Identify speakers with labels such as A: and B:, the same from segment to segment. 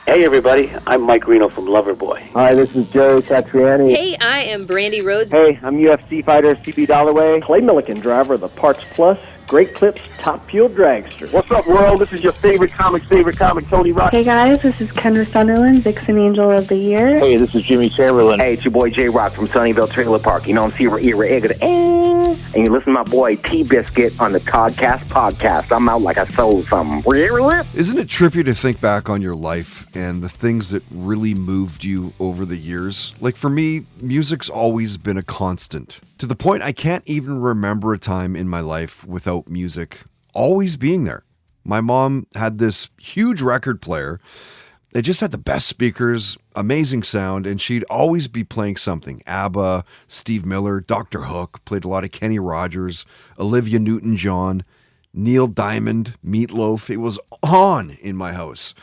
A: Hey everybody, I'm Mike Reno from Loverboy.
B: Hi, this is Joe Satriani.
C: Hey, I am Brandy Rhodes.
B: Hey, I'm UFC fighter CB Dollaway. Clay Milliken, driver of the Parts Plus, Great Clips, Top Fuel Dragster.
D: What's up, world? This is your favorite comic, Tony Rock.
E: Hey guys, this is Kendra Sunderland, Vixen Angel of the Year.
F: Hey, this is Jimmy Chamberlain.
G: Hey, it's your boy J-Rock from Sunnyvale Trailer Park. You know, I'm Sierra Era Egg, and you listen to my boy T-Biscuit on the Toddcast podcast. I'm out like I sold something.
H: Isn't it trippy to think back on your life and the things that really moved you over the years? Like for me, music's always been a constant. To the point I can't even remember a time in my life without music always being there. My mom had this huge record player. They just had the best speakers, amazing sound, and she'd always be playing something. ABBA, Steve Miller, Dr. Hook, played a lot of Kenny Rogers, Olivia Newton-John, Neil Diamond, Meatloaf. It was on in my house.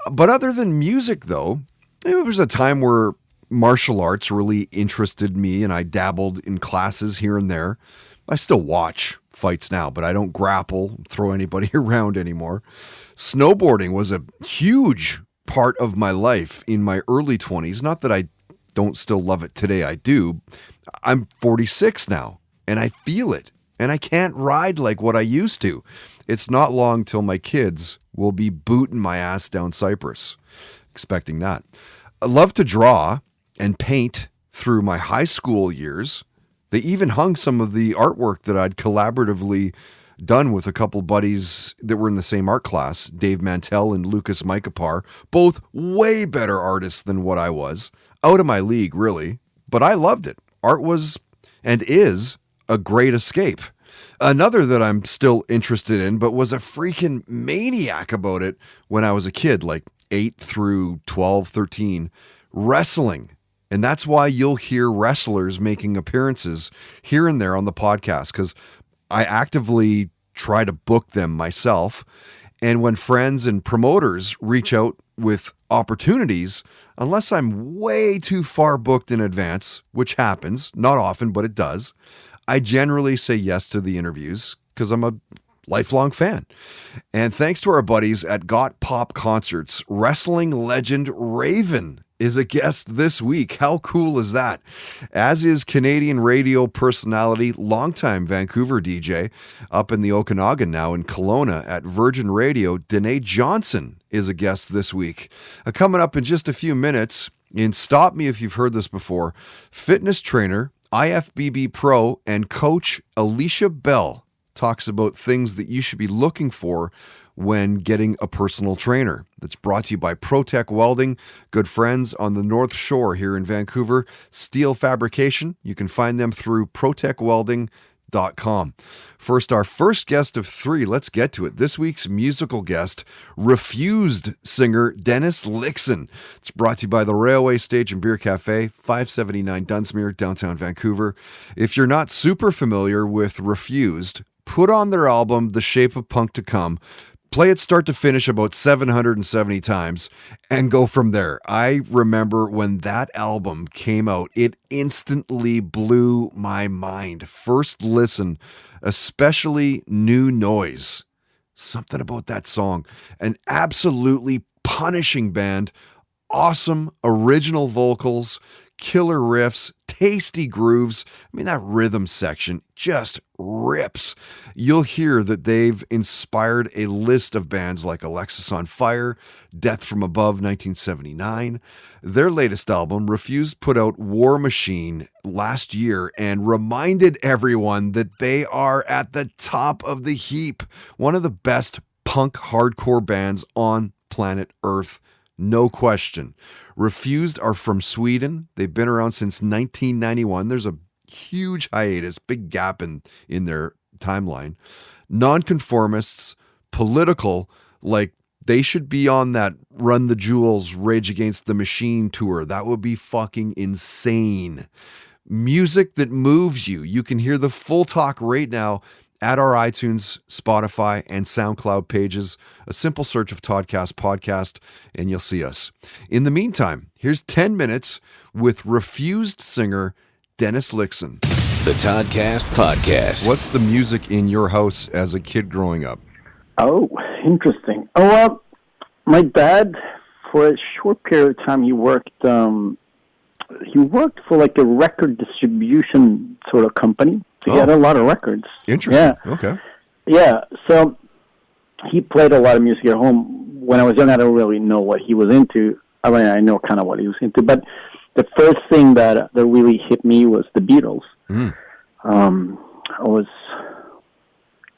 H: But other than music, though, there was a time where martial arts really interested me, and I dabbled in classes here and there. I still watch fights now, but I don't grapple, throw anybody around anymore. Snowboarding was a huge part of my life in my early 20s. Not that I don't still love it today, I do. I'm 46 now, and I feel it, and I can't ride like what I used to. It's not long till my kids will be booting my ass down Cypress. Expecting that. I love to draw and paint through my high school years. They even hung some of the artwork that I'd collaboratively done with a couple buddies that were in the same art class, Dave Mantell and Lucas Micapar, both way better artists than what I was. Out of my league, really. But I loved it. Art was and is a great escape. Another that I'm still interested in, but was a freaking maniac about it when I was a kid, like 8 through 12, 13, wrestling. And that's why you'll hear wrestlers making appearances here and there on the podcast, because I actively try to book them myself. And when friends and promoters reach out with opportunities, unless I'm way too far booked in advance, which happens, not often, but it does, I generally say yes to the interviews because I'm a lifelong fan. And thanks to our buddies at Got Pop Concerts, wrestling legend Raven is a guest this week. How cool is that? As is Canadian radio personality, longtime Vancouver DJ, up in the Okanagan now in Kelowna at Virgin Radio, Denai Johnson is a guest this week. Coming up in just a few minutes, and stop me if you've heard this before, fitness trainer, IFBB Pro, and coach Alicia Bell talks about things that you should be looking for when getting a personal trainer. That's brought to you by ProTech Welding, good friends on the North Shore here in Vancouver. Steel fabrication, you can find them through protechwelding.com. First, our first guest of 3. Let's get to it. This week's musical guest, Refused singer Dennis Lyxzen. It's brought to you by the Railway Stage and Beer Cafe, 579 Dunsmuir, downtown Vancouver. If you're not super familiar with Refused, put on their album, The Shape of Punk to Come, play it start to finish about 770 times, and go from there. I remember when that album came out, it instantly blew my mind. First listen, especially New Noise. Something about that song. An absolutely punishing band, awesome original vocals, killer riffs, tasty grooves. I mean, that rhythm section just rips. You'll hear that they've inspired a list of bands like Alexis on Fire, Death from Above 1979. Their latest album, Refused, put out War Machine last year and reminded everyone that they are at the top of the heap. One of the best punk hardcore bands on planet Earth. No question. Refused are from Sweden. They've been around since 1991. There's a huge hiatus, big gap in their timeline. Nonconformists, political, like they should be on that Run the Jewels, Rage Against the Machine tour. That would be fucking insane. Music that moves you. You can hear the full talk right now at our iTunes, Spotify, and SoundCloud pages. A simple search of Toddcast Podcast, and you'll see us. In the meantime, here's 10 minutes with Refused singer Dennis Lyxzen.
I: The Toddcast Podcast.
H: What's the music in your house as a kid growing up?
B: Oh, interesting. My dad
C: for a short period of time, he worked for like a record distribution sort of company. So he had a lot of records.
H: Interesting. Yeah. Okay.
C: Yeah. So he played a lot of music at home. When I was young, I don't really know what he was into. I mean, I know kind of what he was into, but the first thing that really hit me was the Beatles. I was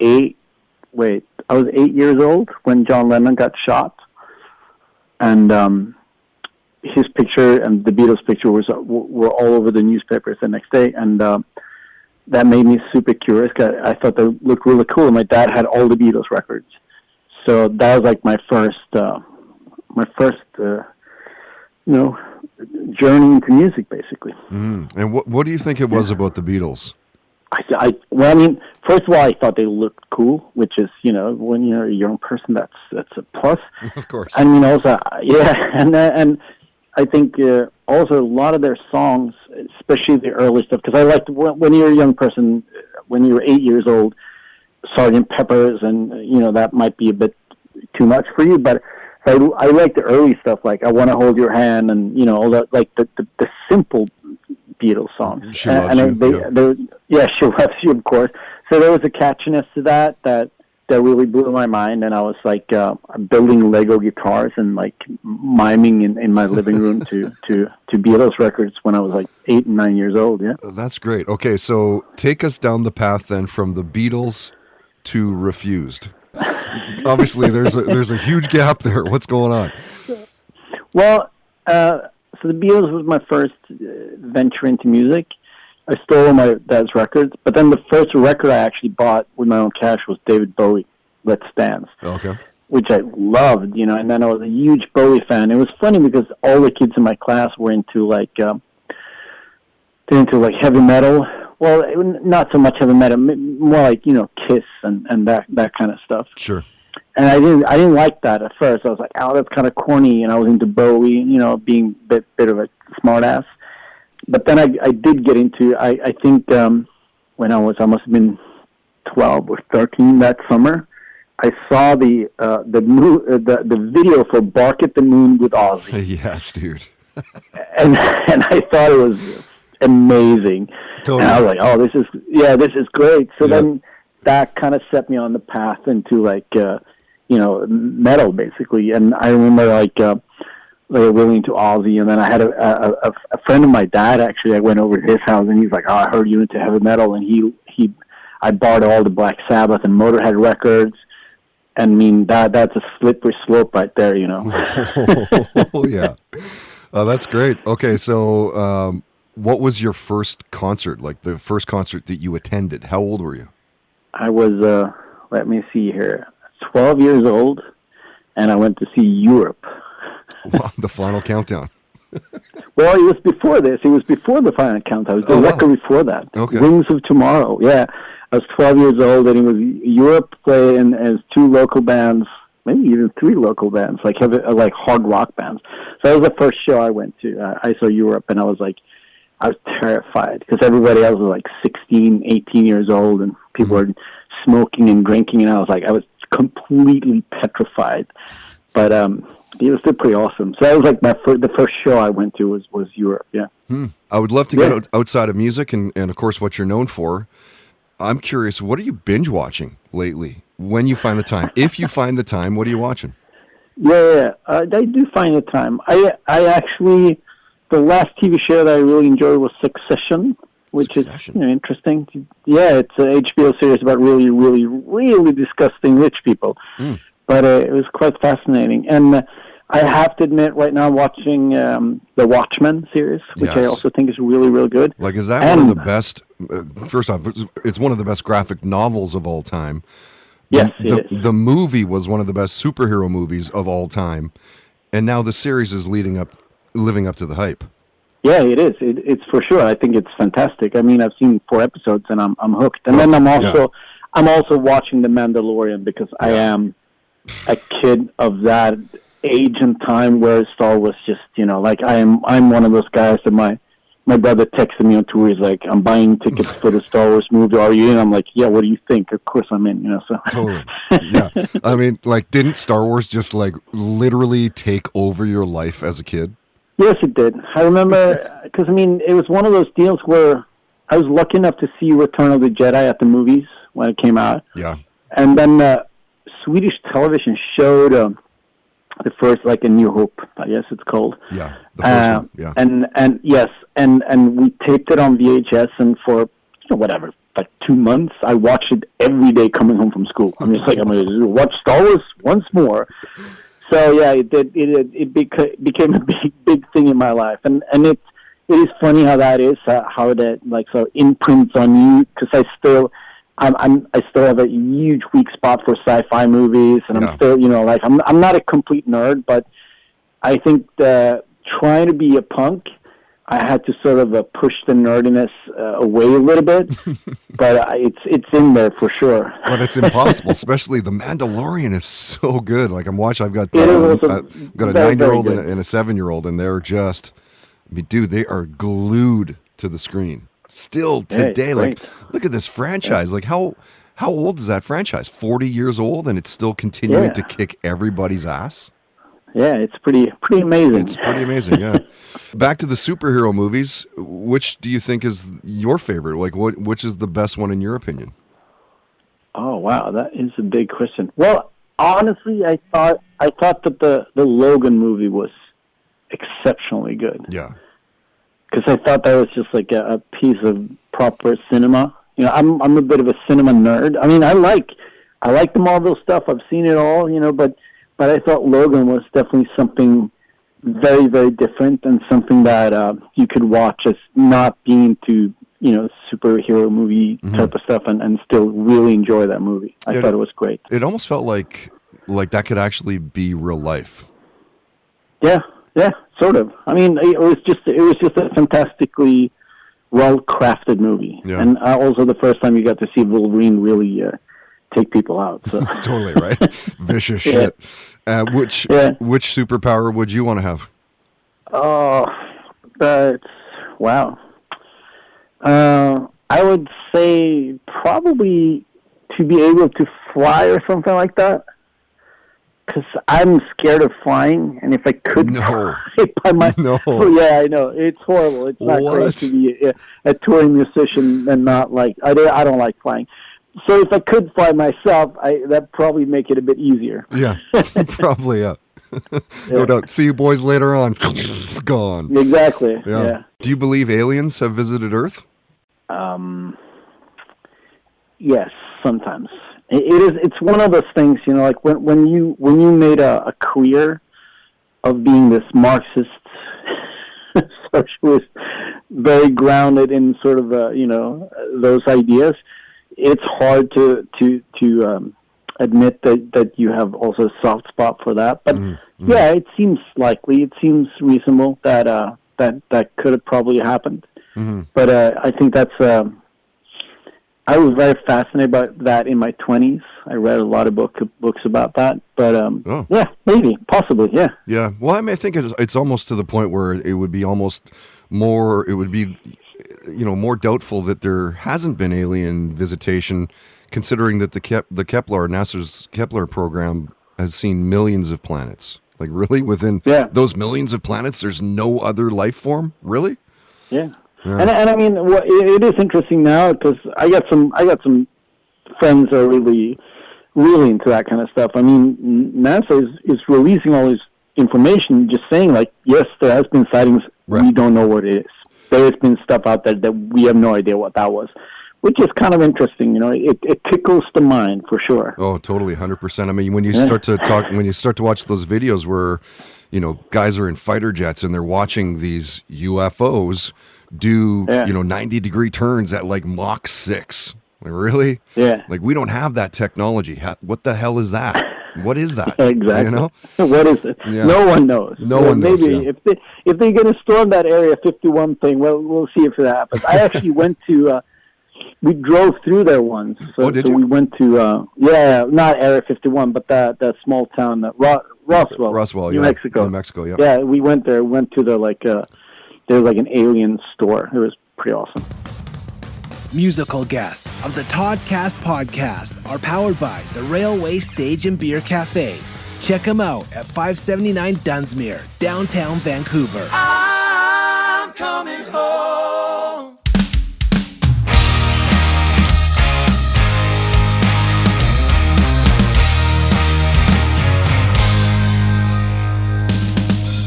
C: 8 years old when John Lennon got shot, and his picture and the Beatles picture were all over the newspapers the next day, and that made me super curious. I thought they looked really cool. My dad had all the Beatles records, so that was like my first journey into music, basically.
H: And what do you think it was about the Beatles?
C: Well, I mean, first of all, I thought they looked cool, which is, when you're a young person, that's a plus.
H: Of course.
C: I mean, also, and I think also a lot of their songs, especially the early stuff, because I liked when you're a young person, when you were 8 years old, Sgt. Pepper's, and that might be a bit too much for you, but I like the early stuff, like I Want to Hold Your Hand, and all that, like the simple Beatles songs.
H: She Loves You.
C: She Loves You, of course. So there was a catchiness to that really blew my mind, and I was like building Lego guitars and like miming in my living room to Beatles records when I was like 8 and 9 years old. Yeah,
H: that's great. Okay, so take us down the path then from the Beatles to Refused. Obviously, there's a huge gap there. What's going on?
C: Well, so the Beatles was my first venture into music. I stole my dad's records, but then the first record I actually bought with my own cash was David Bowie, Let's Dance.
H: Okay.
C: Which I loved, and then I was a huge Bowie fan. It was funny because all the kids in my class were into heavy metal. Well, not so much heavy metal, more like Kiss and that kind of stuff.
H: Sure.
C: And I didn't like that at first. I was like, oh, that's kind of corny. And I was into Bowie, being a bit of a smartass. But then I did get into. I think when I must have been 12 or 13 that summer, I saw the video for "Bark at the Moon" with Ozzy.
H: Yes, dude.
C: and I thought it was amazing. Totally. And I was like, oh, this is great. So then that kind of set me on the path into metal, basically. And I remember really into Ozzy, and then I had a friend of my dad, actually. I went over to his house, and he's like, oh, I heard you into heavy metal, and I bought all the Black Sabbath and Motorhead records. I mean, that's a slippery slope right there,
H: Oh, yeah. That's great. Okay, so what was your first concert, like the first concert that you attended? How old were you? I was,
C: let me see here, 12 years old, and I went to see Europe.
H: Wow, the Final Countdown.
C: Well, it was before this. It was before the Final Countdown. It was the record before that.
H: Okay.
C: Wings of Tomorrow. Yeah, I was 12 years old, and it was Europe playing as 2 local bands, maybe even 3 local bands, like hard rock bands. So that was the first show I went to. I saw Europe, and I was terrified because everybody else was like 16, 18 years old, and people were smoking and drinking, and I was completely petrified. But it was still pretty awesome. So that was like the first show I went to was Europe. Yeah.
H: I would love to get outside of music and of course what you're known for. I'm curious, what are you binge watching lately? When you find the time, if you find the time, what are you watching?
C: Yeah, I do find the time. I actually, the last TV show that I really enjoyed was Succession, which is interesting. Yeah, it's an HBO series about really, really, really disgusting rich people. But it was quite fascinating. And I have to admit, right now I'm watching the Watchmen series, which I also think is really, really good.
H: Like, is that one of the best? First off, it's one of the best graphic novels of all time.
C: Yes, it is.
H: The movie was one of the best superhero movies of all time, and now the series is living up to the hype.
C: Yeah, it is. It's for sure. I think it's fantastic. I mean, I've seen 4 episodes and I'm hooked. And then I'm also watching The Mandalorian because I am a kid of that age and time where Star Wars just, I'm one of those guys that my my brother texted me on tour. He's like, "I'm buying tickets for the Star Wars movie. Are you in?" I'm like, "Yeah. What do you think?" Of course I'm in. So
H: Totally. Yeah. I mean, like, didn't Star Wars just like literally take over your life as a kid?
C: Yes, it did. I remember because it was one of those deals where I was lucky enough to see Return of the Jedi at the movies when it came out.
H: Yeah.
C: And then Swedish television showed the first, like, A New Hope, I guess it's called.
H: Yeah, the first one. Yeah.
C: And yes, and we taped it on VHS, and for whatever, like 2 months, I watched it every day coming home from school. I'm just like, I'm going to watch Star Wars once more. So yeah, it became a big thing in my life, and it is funny how that is, how that like so imprints on you, because I still have a huge weak spot for sci-fi movies, and I'm still like I'm not a complete nerd, but I think trying to be a punk, I had to sort of push the nerdiness away a little bit, but it's in there for sure.
H: But it's impossible, especially The Mandalorian is so good. Like I've got a 9-year-old and a 7-year-old, and they're just, dude, they are glued to the screen still today.
C: Yeah,
H: like, look at this franchise. Yeah. Like how old is that franchise? 40 years old, and it's still continuing to kick everybody's ass.
C: Yeah, it's pretty amazing.
H: It's pretty amazing, yeah. Back to the superhero movies, which do you think is your favorite? Like, which is the best one in your opinion?
C: Oh, wow, that is a big question. Well, honestly, I thought that the Logan movie was exceptionally good. Yeah. Because I thought that was just like a piece of proper cinema. I'm a bit of a cinema nerd. I mean, I like the Marvel stuff. I've seen it all, but I thought Logan was definitely something very, very different, and something that you could watch as not being to superhero movie type of stuff, and still really enjoy that movie. I thought it was great.
H: It almost felt like that could actually be real life.
C: Yeah, sort of. I mean, it was just a fantastically well-crafted movie, and also the first time you got to see Wolverine really take people out. So.
H: Totally right, vicious shit. Which superpower would you want to have?
C: Oh, wow. I would say probably to be able to fly or something like that. Because I'm scared of flying, and if I could fly by yeah, I know, it's horrible. It's not great to be a touring musician and not like I don't like flying. So if I could fly myself, that'd probably make it a bit easier.
H: Yeah, probably. Yeah. No doubt. See you boys later on. Gone.
C: Exactly. Yeah.
H: Do you believe aliens have visited Earth?
C: Yes, sometimes. It's one of those things, like when you made a career of being this Marxist socialist, very grounded in sort of those ideas. It's hard to admit that you have also a soft spot for that. But yeah, it seems likely. It seems reasonable that could have probably happened. But I think that's. I was very fascinated by that in my 20s. I read a lot of books about that. But yeah, maybe, possibly, yeah.
H: Yeah. Well, I mean, I think it's almost to the point where it would be almost more. It would be, more doubtful that there hasn't been alien visitation, considering that NASA's Kepler program has seen millions of planets. Like, really, within those millions of planets, there's no other life form. Really?
C: Yeah. Yeah. And I mean, it is interesting now because I got some friends that are really, really into that kind of stuff. I mean, NASA is releasing all this information, just saying like, yes, there has been sightings. Right. We don't know what it is. There has been stuff out there that we have no idea what that was, which is kind of interesting. It tickles the mind for sure.
H: Oh, totally, 100%. I mean, when you start to watch those videos where, guys are in fighter jets and they're watching these UFOs do 90-degree turns at like Mach 6. Like, really? Yeah. Like, we don't have that technology. What the hell is that? What is that?
C: Exactly. What is it? Yeah. No one knows.
H: No one knows.
C: Maybe if they're going to storm that Area 51 thing, well, we'll see if that happens. I actually went to. We drove through there once. So we went to not Area 51, but that small town, Roswell,
H: New
C: Mexico.
H: New Mexico, yeah.
C: Yeah, we went there. Went to the there's like an alien store. It was pretty awesome.
F: Musical guests of the Toddcast podcast are powered by the Railway Stage and Beer Cafe. Check them out at 579 Dunsmuir, downtown Vancouver. I'm coming home.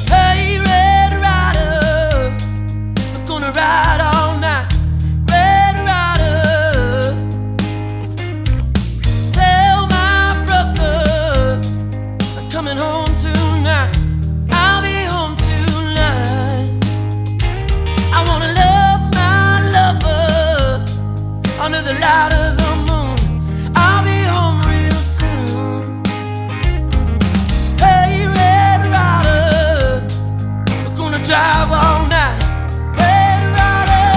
F: Hey, Red Rider, we're gonna ride all night. Red Rider, tell my brothers I'm coming home tonight. I'll be home tonight. I wanna love my lover under the light of the moon. I'll be home real soon. Hey, Red Rider, we're gonna drive all night. Red Rider,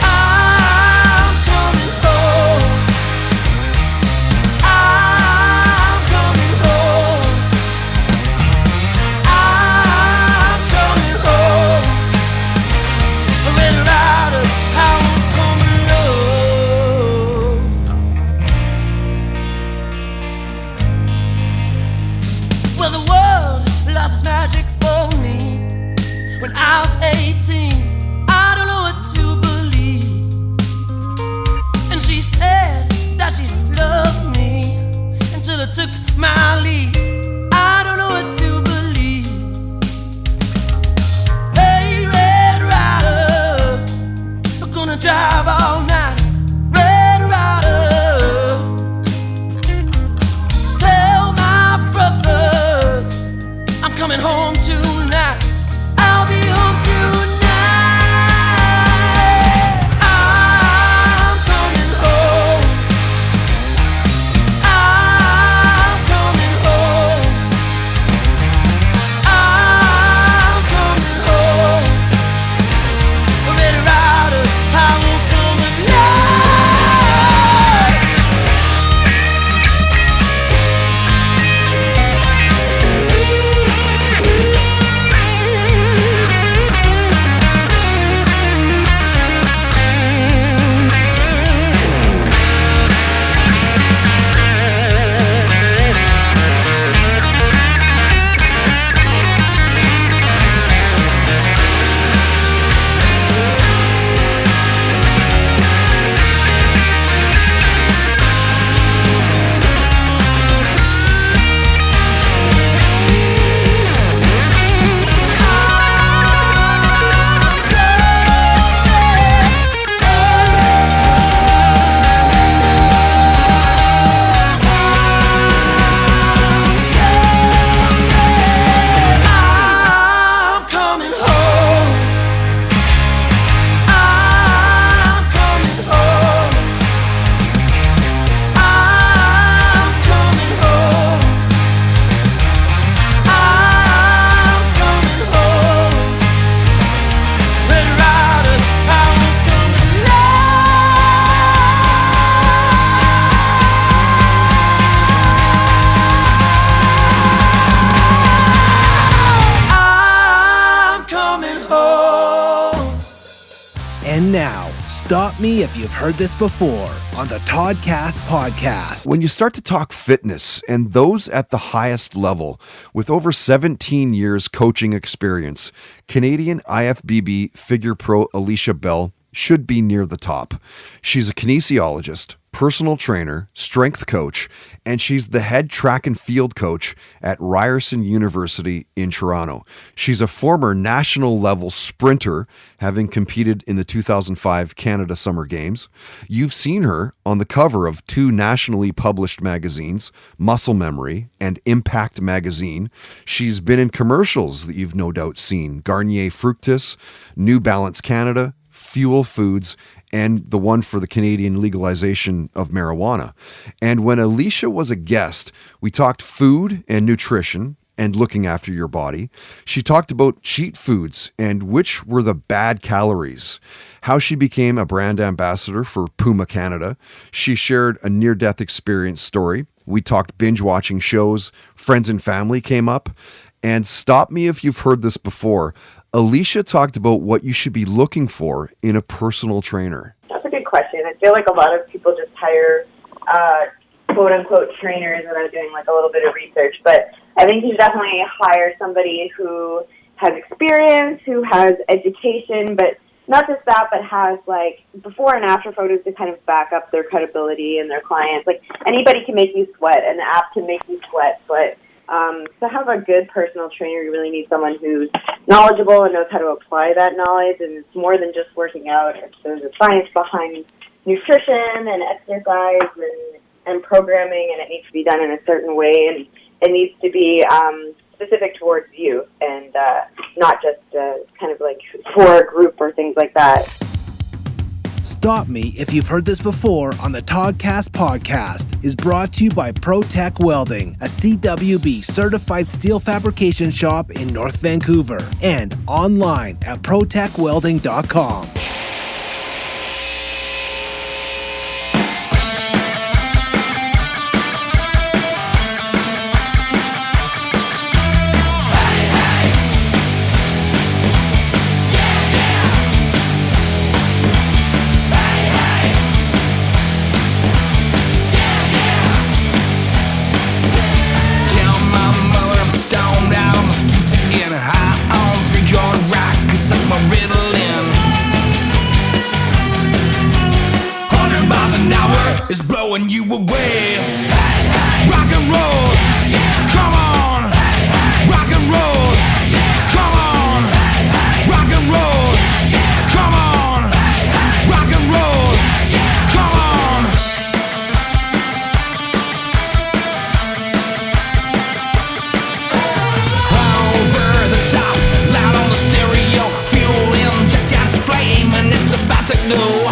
F: I'm coming home. I'm coming home. I'm coming home. Red Rider, I'm coming home. Well, the world lost its magic for me when I was 18. I don't know what to believe. And she said that she loved me until I took my leave. I don't know what to believe. Hey, Red Rider, we're gonna drive all night. Red Rider, tell my brothers I'm coming home tonight. I'll be home tonight. I'm coming home. I'm coming home. I'm coming home. Red Rider, I won't come alive. I'm coming home. I'm coming home. I'm coming home. I'm coming home. Red Rider, I won't come alive. I'm coming home. And now, stop me if you've heard this before on the Toddcast podcast.
H: When you start to talk fitness, and those at the highest level, with over 17 years coaching experience, Canadian IFBB figure pro Alicia Bell should be near the top. She's a kinesiologist, personal trainer, strength coach, and she's the head track and field coach at Ryerson University in Toronto. She's a former national level sprinter, having competed in the 2005 Canada Summer Games. You've seen her on the cover of two nationally published magazines, Muscle Memory and Impact Magazine. She's been in commercials that you've no doubt seen, Garnier Fructis, New Balance Canada, Fuel Foods, and the one for the Canadian legalization of marijuana. And when Alicia was a guest, we talked food and nutrition and looking after your body. She talked about cheat foods and which were the bad calories, how she became a brand ambassador for Puma Canada. She shared a near-death experience story. We talked binge watching shows, friends and family came up, And stop me if you've heard this before. Alicia talked about what you should be looking for in a personal trainer.
J: That's a good question. I feel like a lot of people just hire quote-unquote trainers without doing like a little bit of research. But I think you should definitely hire somebody who has experience, who has education, but not just that, but has like before and after photos to kind of back up their credibility and their clients. Like anybody can make you sweat. An app can make you sweat, but to have a good personal trainer, you really need someone who's knowledgeable and knows how to apply that knowledge. And it's more than just working out. There's a science behind nutrition and exercise and programming, and it needs to be done in a certain way, and it needs to be specific towards you, and not just kind of like for a group or things like that.
K: Stop Me If You've Heard This Before on the Toddcast podcast is brought to you by ProTech Welding, a CWB certified steel fabrication shop in North Vancouver, and online at protechwelding.com.
F: Is blowing you away. Rock and roll, come on. Rock and roll, come on. Rock and roll, come on. Rock and roll, come on. Over the top, loud on the stereo, fuel injected flame, and it's about to go.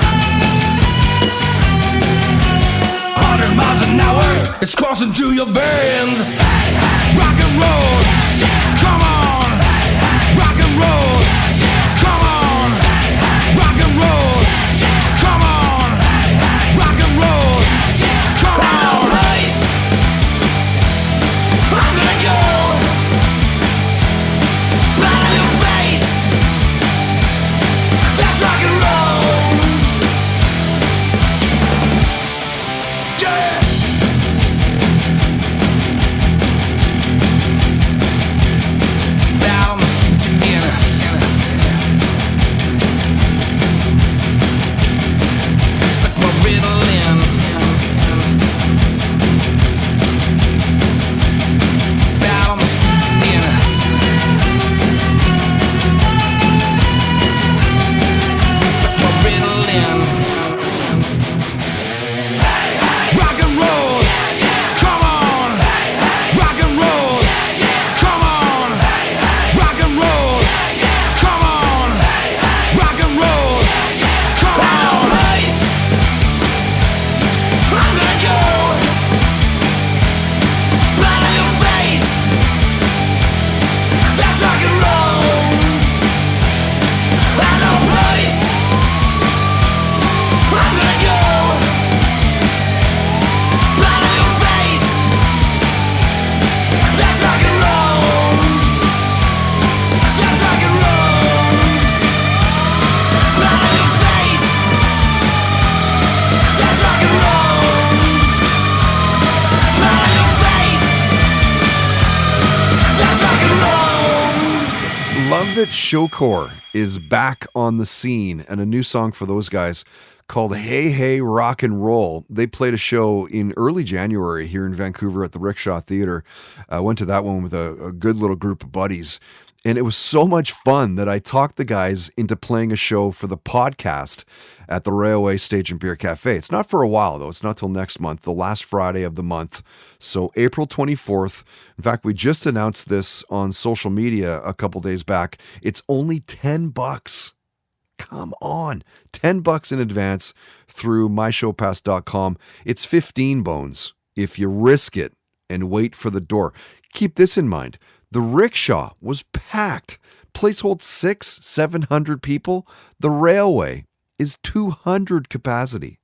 F: Miles an hour, it's coursing through your veins. Rock and roll, come on. Rock and roll, come on. Rock and roll, come on. Rock and roll, come on. Race, I'm gonna go. Blood on your face, that's rock and roll.
H: That Showcore is back on the scene, and a new song for those guys called Hey Hey Rock and Roll. They played a show in early January here in Vancouver at the Rickshaw Theatre. I went to that one with a good little group of buddies, and it was so much fun that I talked the guys into playing a show for the podcast at the Railway Stage and Beer Cafe. It's not for a while, though. It's not till next month, the last Friday of the month. So April 24th. In fact, we just announced this on social media a couple days back. It's only $10. Come on. $10 in advance through myshowpass.com. It's 15 bones if you risk it and wait for the door. Keep this in mind. The Rickshaw was packed. Place holds 700 people. The Railway is 200 capacity.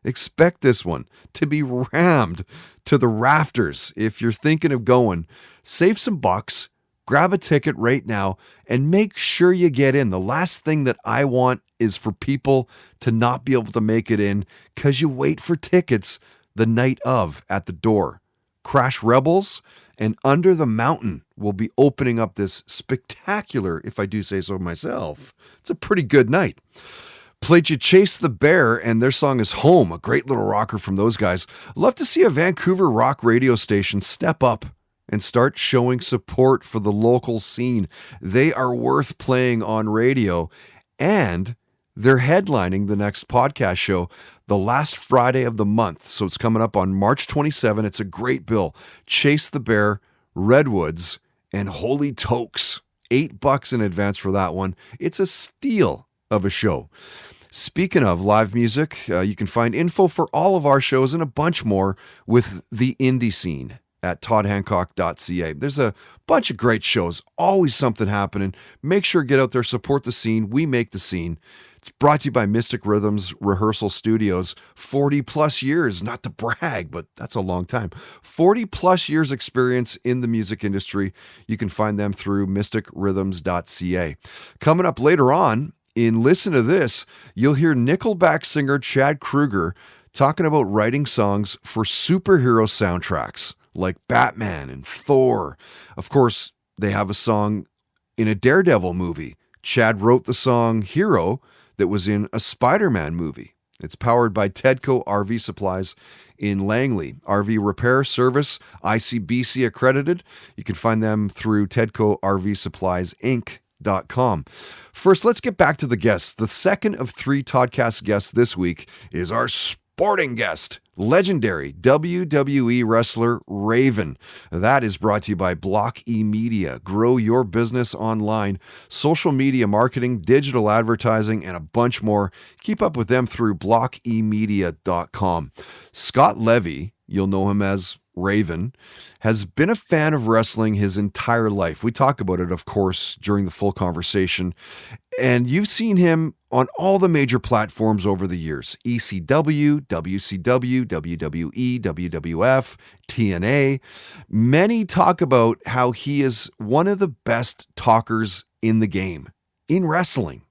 H: Expect this one to be rammed to the rafters. If you're thinking of going, save some bucks, grab a ticket right now, and make sure you get in. The last thing that I want is for people to not be able to make it in because you wait for tickets the night of at the door. Crash Rebels and Under the Mountain will be opening up this spectacular, if I do say so myself, it's a pretty good night. Played you Chase the Bear, and their song is Home, a great little rocker from those guys. Love to see a Vancouver rock radio station step up and start showing support for the local scene. They are worth playing on radio, and they're headlining the next podcast show the last Friday of the month. So it's coming up on March 27. It's a great bill. Chase the Bear, Redwoods, and Holy Tokes. $8 in advance for that one. It's a steal of a show. Speaking of live music, you can find info for all of our shows and a bunch more with the indie scene at toddhancock.ca. There's a bunch of great shows, always something happening. Make sure to get out there, support the scene. We make the scene. It's brought to you by Mystic Rhythms Rehearsal Studios. 40 plus years, not to brag, but that's a long time. 40 plus years experience in the music industry. You can find them through mysticrhythms.ca. Coming up later on in Listen to This, you'll hear Nickelback singer Chad Kroeger talking about writing songs for superhero soundtracks like Batman and Thor. Of course, they have a song in a Daredevil movie. Chad wrote the song Hero that was in a Spider-Man movie. It's powered by Tedco RV Supplies in Langley. RV repair service, ICBC accredited. You can find them through Tedco RV Supplies Inc.com. First, let's get back to the guests. The second of 3 Toddcast guests this week is our sporting guest, legendary WWE wrestler Raven. That is brought to you by Block E Media. Grow your business online, social media marketing, digital advertising, and a bunch more. Keep up with them through blockemedia.com. Scott Levy, you'll know him as Raven, has been a fan of wrestling his entire life. We talk about it, of course, during the full conversation. And you've seen him on all the major platforms over the years. ECW, WCW, WWE, WWF, TNA. Many talk about how he is one of the best talkers in the game, in wrestling.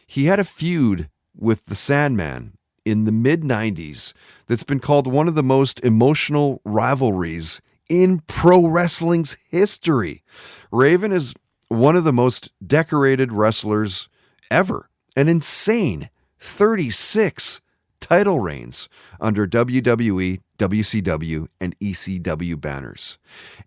H: He had a feud with the Sandman in the mid-90s that's been called one of the most emotional rivalries in pro wrestling's history. Raven is one of the most decorated wrestlers ever. An insane 36 title reigns under WWE, WCW, and ECW banners.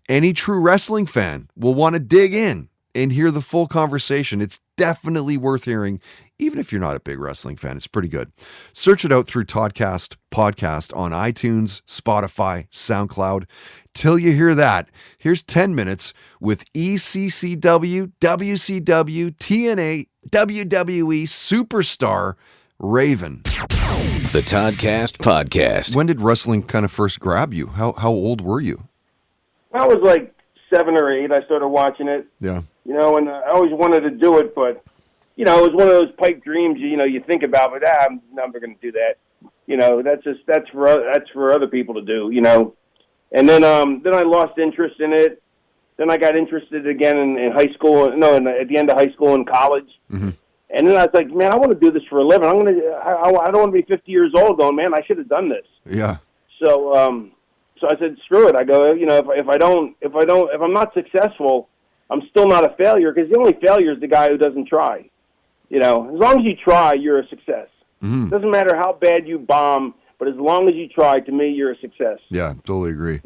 H: Any true wrestling fan will want to dig in and hear the full conversation. It's definitely worth hearing, even if you're not a big wrestling fan. It's pretty good. Search it out through Toddcast Podcast on iTunes, Spotify, SoundCloud. Till you hear that, here's 10 minutes with ECCW, WCW, TNA, WWE superstar Raven.
I: The Toddcast Podcast.
H: When did wrestling kind of first grab you? How old were you?
D: I was like 7 or 8. I started watching it.
H: Yeah.
D: You know, and I always wanted to do it, but, you know, it was one of those pipe dreams, you think about, but I'm never going to do that. You know, that's for other people to do, you know. And then I lost interest in it. Then I got interested again in high school, at the end of high school and college.
H: Mm-hmm.
D: And then I was like, man, I want to do this for a living. I don't want to be 50 years old going, man, I should have done this.
H: Yeah.
D: So I said, screw it. I go, you know, if I'm not successful, I'm still not a failure, because the only failure is the guy who doesn't try. You know, as long as you try, you're a success.
H: Mm-hmm.
D: It doesn't matter how bad you bomb, but as long as you try, to me, you're a success.
H: Yeah, totally agree.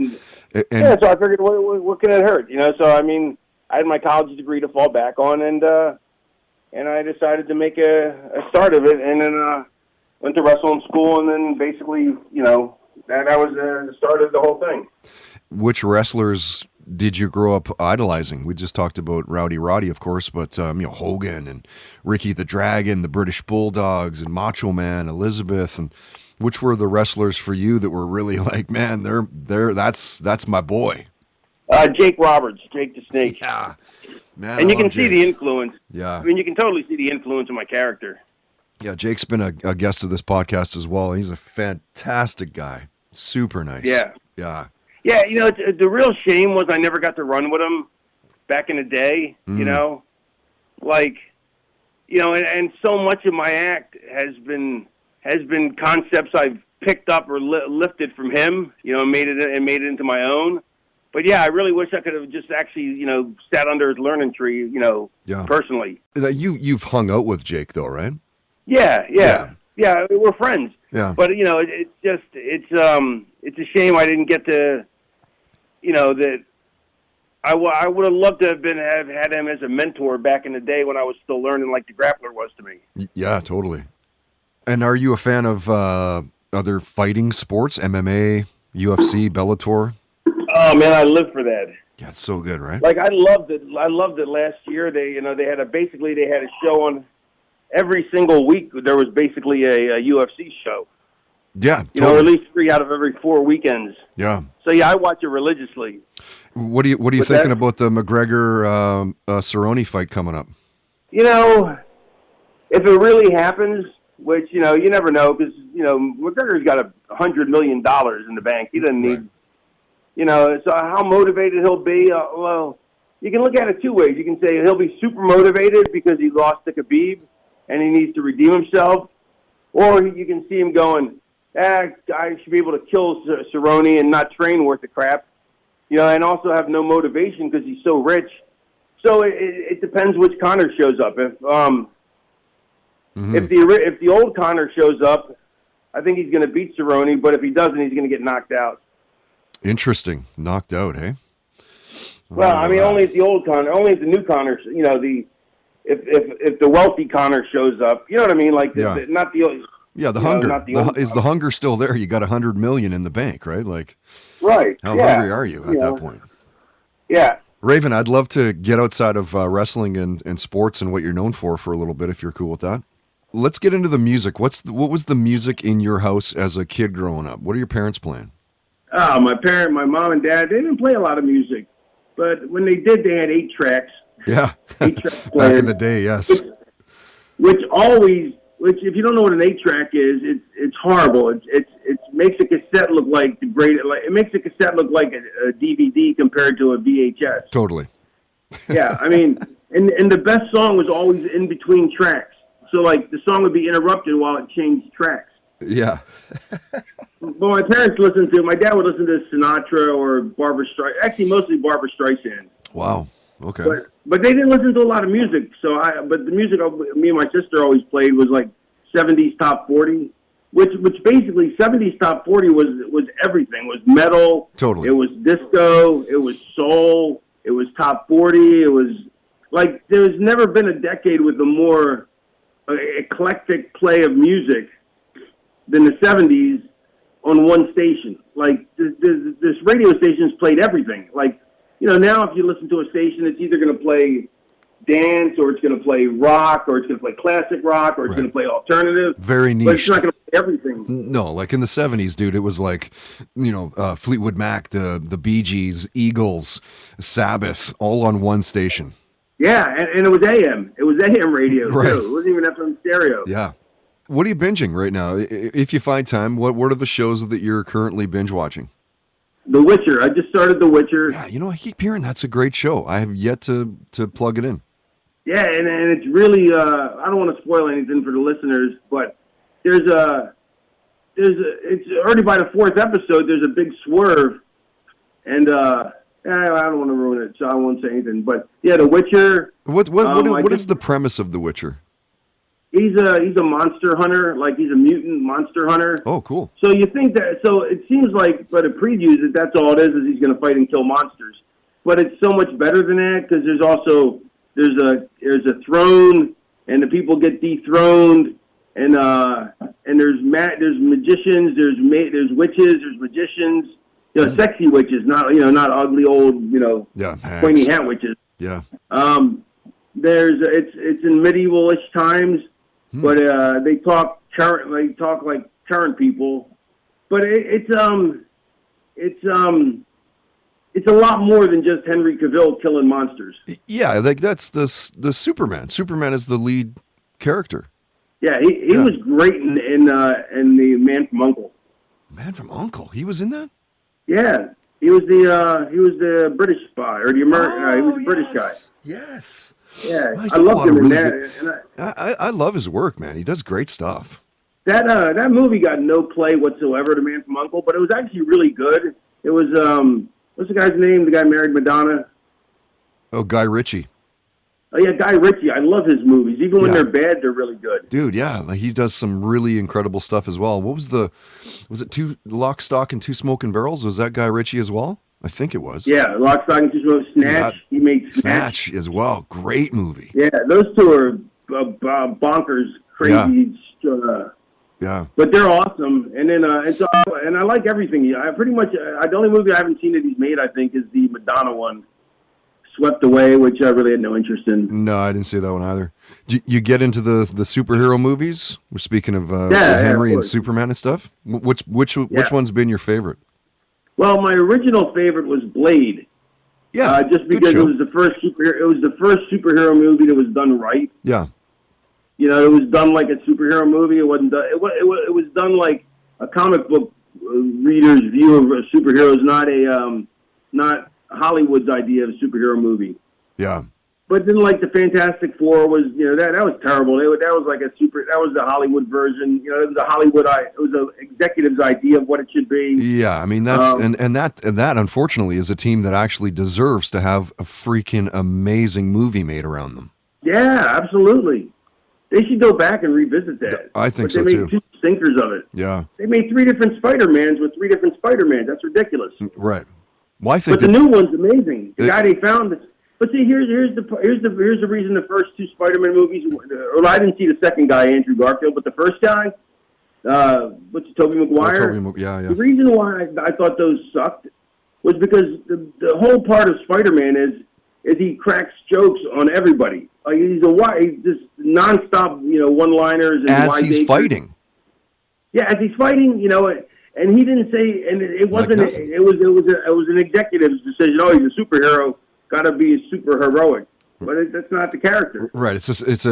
D: Yeah, so I figured, what can it hurt? You know, so I mean, I had my college degree to fall back on, and I decided to make a start of it, and then went to wrestling school, and then basically, you know, that was the start of the whole thing.
H: Which wrestlers did you grow up idolizing? We just talked about Rowdy Roddy, of course, but Hogan and Ricky the Dragon, the British Bulldogs, and Macho Man, Elizabeth, and which were the wrestlers for you that were really like, man, that's my boy?
D: Jake Roberts, Jake the Snake.
H: Yeah, man.
D: And you can see the influence.
H: Yeah,
D: I mean, you can totally see the influence of my character.
H: Yeah, Jake's been a guest of this podcast as well. He's a fantastic guy. Super nice.
D: Yeah.
H: Yeah.
D: Yeah, the real shame was I never got to run with him back in the day, you know? Like, and so much of my act has been concepts I've picked up or lifted from him, and made it into my own. But yeah, I really wish I could have just actually, sat under his learning tree, personally.
H: You've hung out with Jake though, right?
D: Yeah, we're friends.
H: Yeah.
D: But it's a shame I didn't get to, that I would have loved to have had him as a mentor back in the day when I was still learning, like the grappler was to me.
H: Yeah, totally. And are you a fan of other fighting sports, MMA, UFC, Bellator?
D: Oh man, I live for that.
H: Yeah, it's so good, right?
D: Like I loved it last year. They had a show on every single week. There was basically a UFC show.
H: Yeah, totally.
D: At least 3 out of every 4 weekends.
H: Yeah.
D: So yeah, I watch it religiously.
H: What are you thinking about the McGregor Cerrone fight coming up?
D: If it really happens, which you never know, because McGregor's got $100 million in the bank. He doesn't need. So how motivated he'll be? Well, you can look at it two ways. You can say he'll be super motivated because he lost to Khabib and he needs to redeem himself, or you can see him going, I should be able to kill Cerrone and not train worth of crap, and also have no motivation because he's so rich. So it depends which Conor shows up. If the old Conor shows up, I think he's going to beat Cerrone, but if he doesn't, he's going to get knocked out.
H: Interesting. Knocked out, hey?
D: Well, only if the old Conor, only if the new Conor, if the wealthy Conor shows up, you know what I mean? Like, not the old.
H: Yeah, the hunger. Is the hunger still there? You got $100 million in the bank, right? Like,
D: right.
H: How hungry are you at that point?
D: Yeah.
H: Raven, I'd love to get outside of wrestling and sports and what you're known for a little bit, if you're cool with that. Let's get into the music. What was the music in your house as a kid growing up? What are your parents playing?
D: Oh, my mom and dad, they didn't play a lot of music. But when they did, they had 8 tracks.
H: Yeah.
D: 8 tracks
H: Back in the day, yes.
D: Which if you don't know what an 8-track is, it's horrible. It makes a cassette look like it makes a cassette look like a DVD compared to a VHS.
H: Totally.
D: Yeah, and the best song was always in between tracks. So like the song would be interrupted while it changed tracks.
H: Yeah.
D: Well, my dad would listen to Sinatra or Barbra Streisand. Actually, mostly Barbra Streisand.
H: Wow. Okay.
D: But they didn't listen to a lot of music. But the music me and my sister always played was like 70s top 40, which basically 70s top 40 was everything. It was metal.
H: Totally.
D: It was disco. It was soul. It was top 40. It was like there's never been a decade with a more eclectic play of music than the 70s on one station. Like this radio station's played everything. Like, now if you listen to a station, it's either going to play dance or it's going to play rock or it's going to play classic rock or it's going to play alternative.
H: Very niche.
D: But it's not going to play everything.
H: No, like in the 70s, dude, it was like, Fleetwood Mac, the Bee Gees, Eagles, Sabbath, all on one station.
D: Yeah, and it was AM. It was AM radio,
H: right.
D: Too. It wasn't even FM stereo.
H: Yeah. What are you binging right now? If you find time, what are the shows that you're currently binge watching?
D: The Witcher. I just started The Witcher.
H: Yeah, I keep hearing that's a great show. I have yet to plug it in.
D: Yeah, and it's really, I don't want to spoil anything for the listeners, but it's already by the 4th episode, there's a big swerve, and I don't want to ruin it, so I won't say anything. But yeah, The Witcher.
H: What is the premise of The Witcher?
D: He's a monster hunter, like he's a mutant monster hunter.
H: Oh, cool.
D: So you think that? So it seems like, but it previews that that's all it is he's going to fight and kill monsters. But it's so much better than that because there's a throne and the people get dethroned and there's magicians, there's witches, there's magicians. Sexy witches, not ugly old pointy hat witches.
H: Yeah.
D: It's in medievalish times, but they talk like current people. But it's a lot more than just Henry Cavill killing monsters.
H: Yeah, like that's the Superman. Superman is the lead character.
D: Yeah, he was great in the Man from U.N.C.L.E.
H: Man from U.N.C.L.E. He was in that?
D: Yeah, he was the British spy or the American. He was the British guy.
H: Yes.
D: Yeah,
H: Well,
D: I loved him in that.
H: Good, I love his work, man. He does great stuff.
D: That movie got no play whatsoever, The Man from U.N.C.L.E., but it was actually really good. It was what's the guy's name? The guy married Madonna.
H: Oh, Guy Ritchie.
D: Oh yeah, Guy Ritchie. I love his movies. Even when they're bad, they're really good.
H: Dude, yeah, like he does some really incredible stuff as well. What was it Two Lock, Stock, and Two Smoking Barrels? Was that Guy Ritchie as well? I think it was.
D: Yeah, Lock, Stock, and Two Smoking Snatch.
H: Yeah,
D: he made
H: Snatch as well. Great movie.
D: Yeah, those two are bonkers, crazy.
H: Yeah.
D: But they're awesome, and then and I like everything. I pretty much the only movie I haven't seen that he's made, I think, is the Madonna one, Swept Away, which I really had no interest in.
H: No, I didn't see that one either. You get into the superhero movies? We're speaking of Henry and Superman and stuff. Which one's been your favorite?
D: Well, my original favorite was Blade.
H: Yeah,
D: just because it was the first superhero movie that was done right.
H: Yeah.
D: You know, it was done like a superhero movie. It wasn't done. It was done like a comic book reader's view of superheroes, not Hollywood's idea of a superhero movie.
H: Yeah.
D: But then, like the Fantastic Four was, that was terrible. That was like that was the Hollywood version. You know, it was an executive's idea of what it should be.
H: Yeah, I mean that's and that unfortunately is a team that actually deserves to have a freaking amazing movie made around them.
D: Yeah, absolutely. They should go back and revisit that.
H: I think so,
D: too. They
H: too.
D: made two stinkers of it.
H: Yeah.
D: They made 3 different Spider-Mans with 3 different Spider-Mans. That's ridiculous.
H: Right. Well, I think
D: but the new one's amazing. The guy they found. But see, here's the reason the first 2 Spider-Man movies. Well, I didn't see the second guy, Andrew Garfield, but the first guy, Tobey Maguire.
H: Yeah.
D: The reason why I thought those sucked was because the whole part of Spider-Man is he cracks jokes on everybody. Like he's just nonstop, one-liners and
H: as he's fighting.
D: Yeah, as he's fighting, and he didn't say, and it wasn't. It was an executive's decision. Oh, he's a superhero. Got to be super heroic, but that's not the character.
H: Right. It's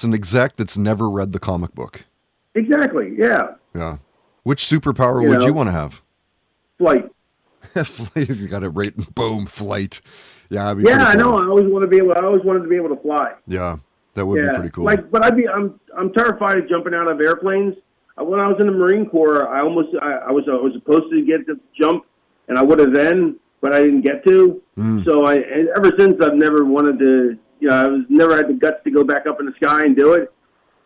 H: an exec that's never read the comic book.
D: Exactly. Yeah.
H: Yeah. Which superpower would you want to have?
D: Flight.
H: Flight. You got it right. Boom. Flight. Yeah.
D: I know. I always wanted to be able to fly.
H: Yeah, that would be pretty cool.
D: But I'm terrified of jumping out of airplanes. When I was in the Marine Corps, I was supposed to get to jump, and I would have then, but I didn't get to. So and ever since I've never wanted to. I never had the guts to go back up in the sky and do it.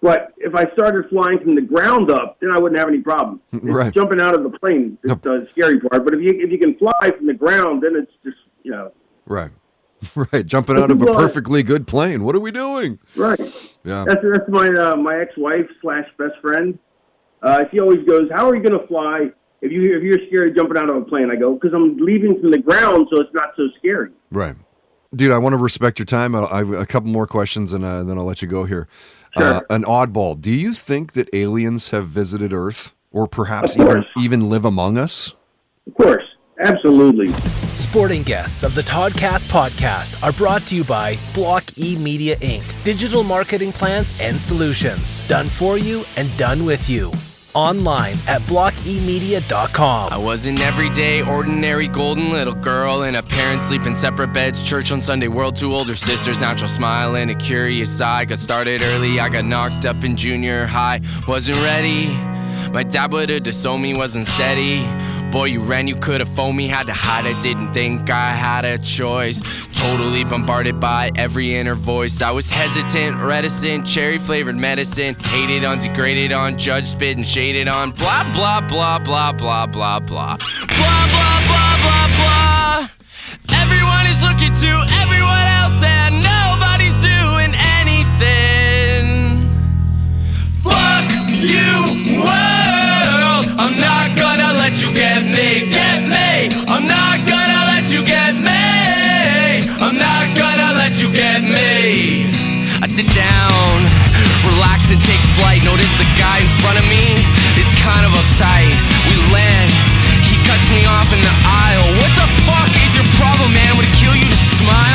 D: But if I started flying from the ground up, then I wouldn't have any problem.
H: Right.
D: Jumping out of the plane is the scary part. But if you can fly from the ground, then it's just
H: Right. Right. Jumping out of a perfectly good plane. What are we doing?
D: Right.
H: Yeah.
D: That's my ex-wife / best friend. She always goes, "How are you going to fly if you're scared of jumping out of a plane?" I go, "Because I'm leaving from the ground, so it's not so scary."
H: Right. Dude, I want to respect your time. I have a couple more questions, and then I'll let you go here.
D: Sure.
H: An oddball. Do you think that aliens have visited Earth, or perhaps even live among us?
D: Of course. Absolutely.
K: Sporting guests of the Toddcast podcast are brought to you by Block E Media Inc. Digital marketing plans and solutions. Done for you and done with you. Online at blockemedia.com.
L: I was an everyday, ordinary, golden little girl, and her parents sleep in separate beds. Church on Sunday, world, 2 older sisters, natural smile and a curious eye. Got started early, I got knocked up in junior high. Wasn't ready, my dad would've disowned me, wasn't steady. Boy, you ran, you could've phoned me, had to hide, I didn't think I had a choice. Totally bombarded by every inner voice. I was hesitant, reticent, cherry-flavored medicine. Hated on, degraded on, judged, spit, and shaded on. Blah, blah, blah, blah, blah, blah, blah. Blah, blah, blah, blah, blah. Everyone is looking to everyone else and nobody's doing anything. Fuck you, world. I'm not gonna let you get me, get me. I'm not gonna let you get me. I'm not gonna let you get me. I sit down, relax and take flight. Notice the guy in front of me is kind of uptight. We land, he cuts me off in the aisle. What the fuck is your problem, man? Would it kill you to smile?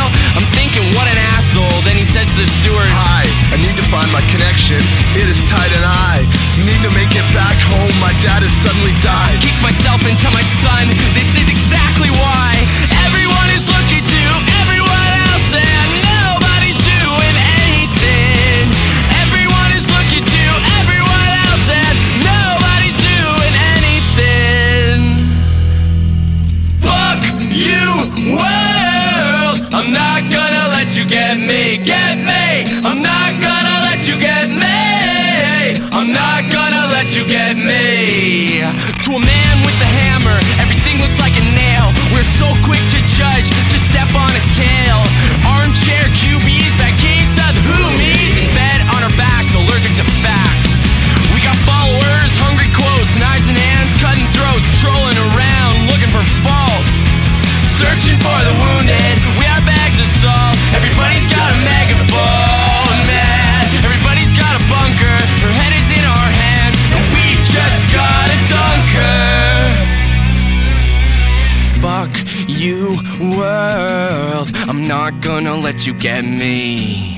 L: I'm not gonna let you get me.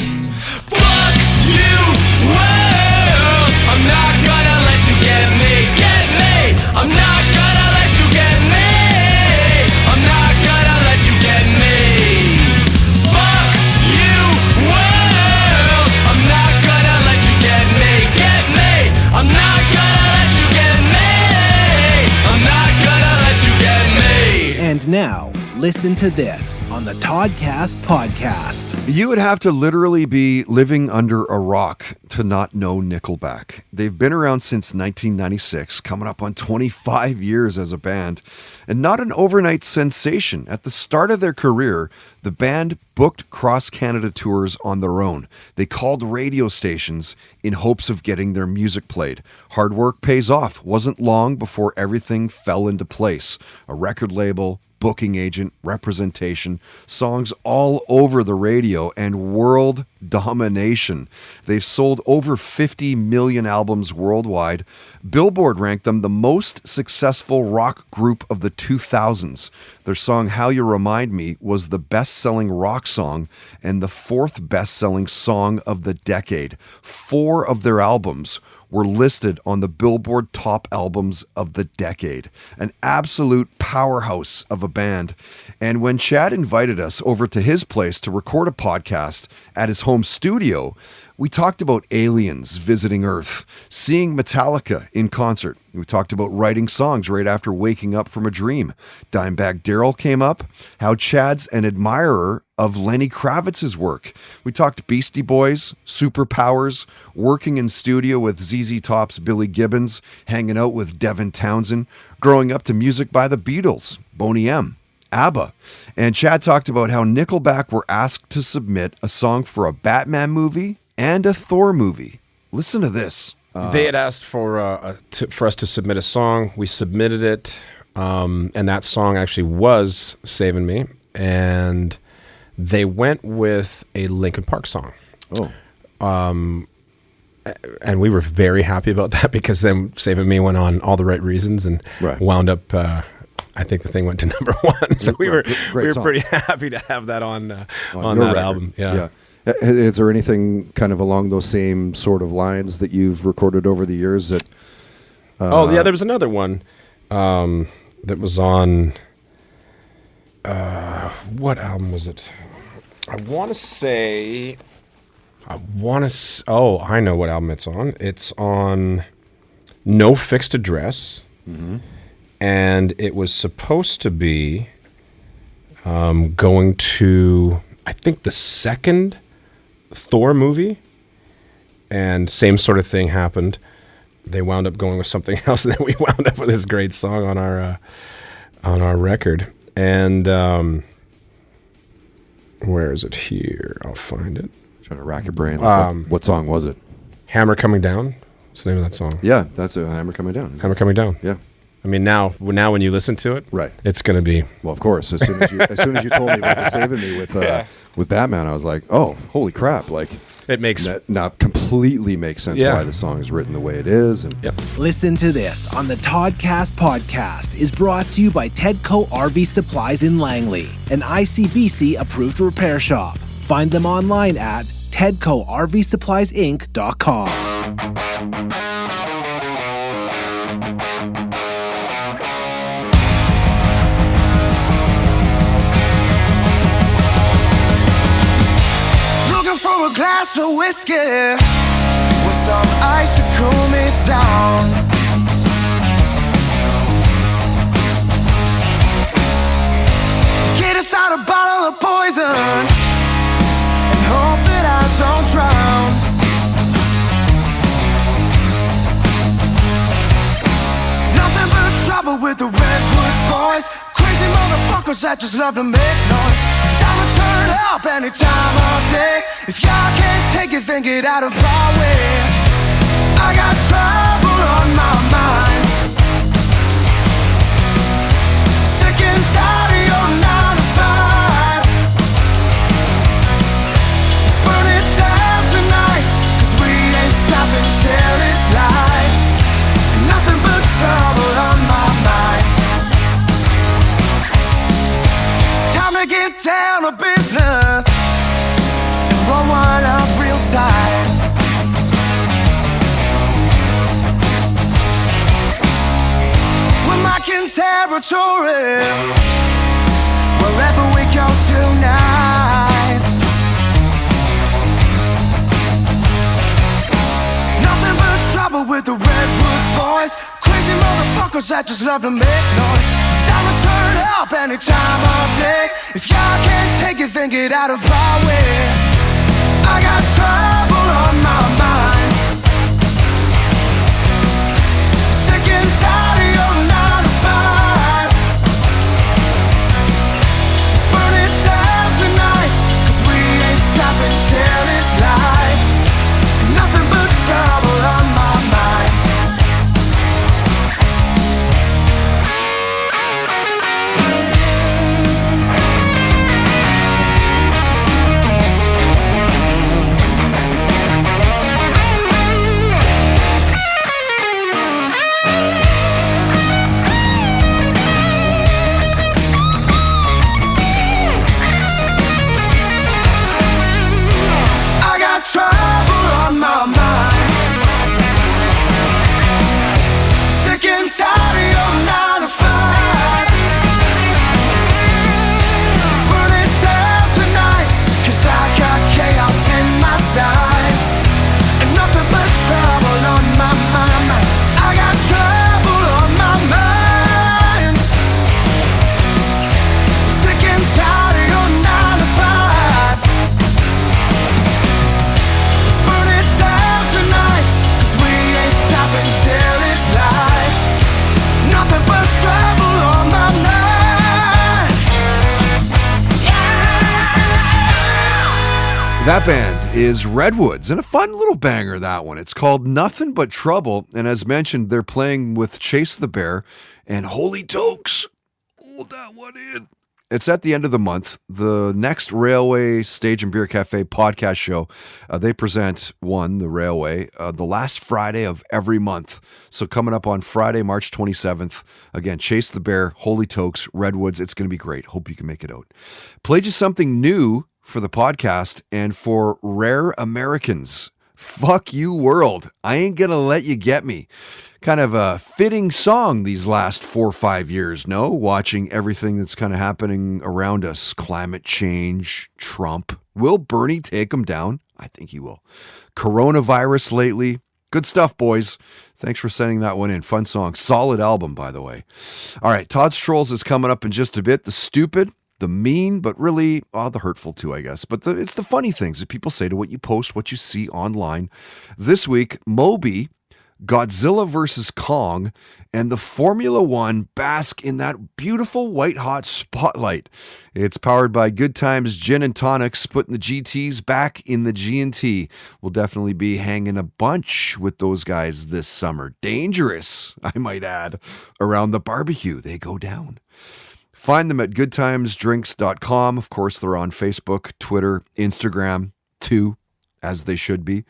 L: Fuck you, world. I'm not gonna let you get me. Get me. I'm not gonna let you get me. I'm not gonna let you get me. Fuck you, world. I'm not gonna let you get me. Get me. I'm not gonna let you get me. I'm not gonna let you get me.
K: And now, listen to this on the Toddcast podcast.
H: You would have to literally be living under a rock to not know Nickelback. They've been around since 1996, coming up on 25 years as a band, and not an overnight sensation. At the start of their career, the band booked cross-Canada tours on their own. They called radio stations in hopes of getting their music played. Hard work pays off. Wasn't long before everything fell into place. A record label, booking agent, representation, songs all over the radio, and world domination. They've sold over 50 million albums worldwide. Billboard ranked them the most successful rock group of the 2000s. Their song How You Remind Me was the best-selling rock song and the fourth best-selling song of the decade. 4 of their albums were listed on the Billboard Top Albums of the Decade. An absolute powerhouse of a band. And when Chad invited us over to his place to record a podcast at his home studio, we talked about aliens visiting Earth, seeing Metallica in concert. We talked about writing songs right after waking up from a dream. Dimebag Darrell came up, how Chad's an admirer of Lenny Kravitz's work. We talked Beastie Boys, superpowers, working in studio with ZZ Top's Billy Gibbons, hanging out with Devin Townsend, growing up to music by the Beatles, Boney M., ABBA. And Chad talked about how Nickelback were asked to submit a song for a Batman movie and a Thor movie. Listen to this.
M: They had asked for us to submit a song. We submitted it, and that song actually was Saving Me. And they went with a Linkin Park song.
H: Oh.
M: And we were very happy about that because then Saving Me went on All the Right Reasons and wound up, I think the thing went to number 1. So we were pretty happy to have that on that
N: record.
M: album. Yeah.
N: Is there anything kind of along those same sort of lines that you've recorded over the years that...
M: there was another one that was on... what album was it? I know what album it's on. It's on No Fixed Address.
N: Mm-hmm.
M: And it was supposed to be going to, I think, the second Thor movie. And same sort of thing happened. They wound up going with something else, and then we wound up with this great song on our record. And where is it here? I'll find it.
N: Trying to rack your brain. What song was it?
M: Hammer Coming Down. What's the name of that song?
N: Yeah, that's a Hammer Coming Down.
M: Hammer Coming Down.
N: Yeah.
M: I mean, now when you listen to it,
N: right,
M: it's going to be...
N: Well, of course. As soon as you told me about the Saving Me with Batman, I was like, oh, holy crap! Like,
M: it makes
N: that now completely makes sense why the song is written the way it is. And
K: Listen to this on the Toddcast podcast is brought to you by Tedco RV Supplies in Langley, an ICBC approved repair shop. Find them online at TedcoRVSuppliesInc.com.
F: For a glass of whiskey with some ice to cool me down. Get inside a bottle of poison and hope that I don't drown. Nothing but trouble with the Redwoods boys. Crazy motherfuckers that just love to make noise. Diamond turn up any time of day. If y'all can't take it, then get out of our way. I got trouble on my mind. Sick and tired of your 9 to 5. Let's burn it down tonight, 'cause we ain't stopping till it's light. Nothing but trouble on my mind. It's time to get down to business. territory wherever we go tonight. Nothing but trouble with the Redwoods boys. Crazy motherfuckers that just love to make noise. Down to turn up any time of day. If y'all can't take it, then get out of our way. I got trouble on my mind. Sick and tired of your 9 to 5. Let's burn it down tonight, 'cause we ain't stopping till it's light. Nothing but trouble on my mind. Trouble on my mind. Sick and tired of your 9 to 5. Let's burn it down tonight, 'cause I got chaos in my sights. And nothing but trouble on my mind. I got trouble on my mind. Sick and tired of your 9 to 5. Until it's light. Nothing but trouble on my mind.
H: That band is Redwoods, and a fun little banger, that one. It's called Nothing But Trouble, and as mentioned, they're playing with Chase the Bear and Holy Tokes. Hold that one in. It's at the end of the month. The next Railway Stage and Beer Cafe podcast show, they present the Railway, the last Friday of every month. So coming up on Friday, March 27th, again, Chase the Bear, Holy Tokes, Redwoods. It's going to be great. Hope you can make it out. Played you something new for the podcast and for Rare Americans. Fuck you, world. I ain't going to let you get me. Kind of a fitting song these last 4 or 5 years, no? Watching everything that's kind of happening around us. Climate change, Trump. Will Bernie take him down? I think he will. Coronavirus lately. Good stuff, boys. Thanks for sending that one in. Fun song. Solid album, by the way. All right, Todd's Trolls is coming up in just a bit. The stupid, the mean, but really, the hurtful too, I guess. But it's the funny things that people say to what you post, what you see online. This week, Moby, Godzilla vs. Kong, and the Formula One bask in that beautiful white-hot spotlight. It's powered by Good Times Gin and Tonics, putting the GTs back in the G&T. We'll definitely be hanging a bunch with those guys this summer. Dangerous, I might add, around the barbecue. They go down. Find them at goodtimesdrinks.com. Of course, they're on Facebook, Twitter, Instagram, too, as they should be.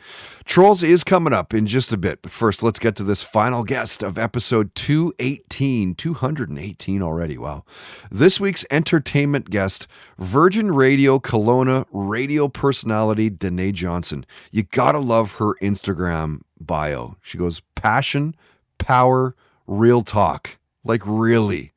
H: Trolls is coming up in just a bit, but first, let's get to this final guest of episode 218. 218 already, wow. This week's entertainment guest, Virgin Radio Kelowna radio personality Denai Johnson. You gotta love her Instagram bio. She goes, passion, power, real talk. Like, really,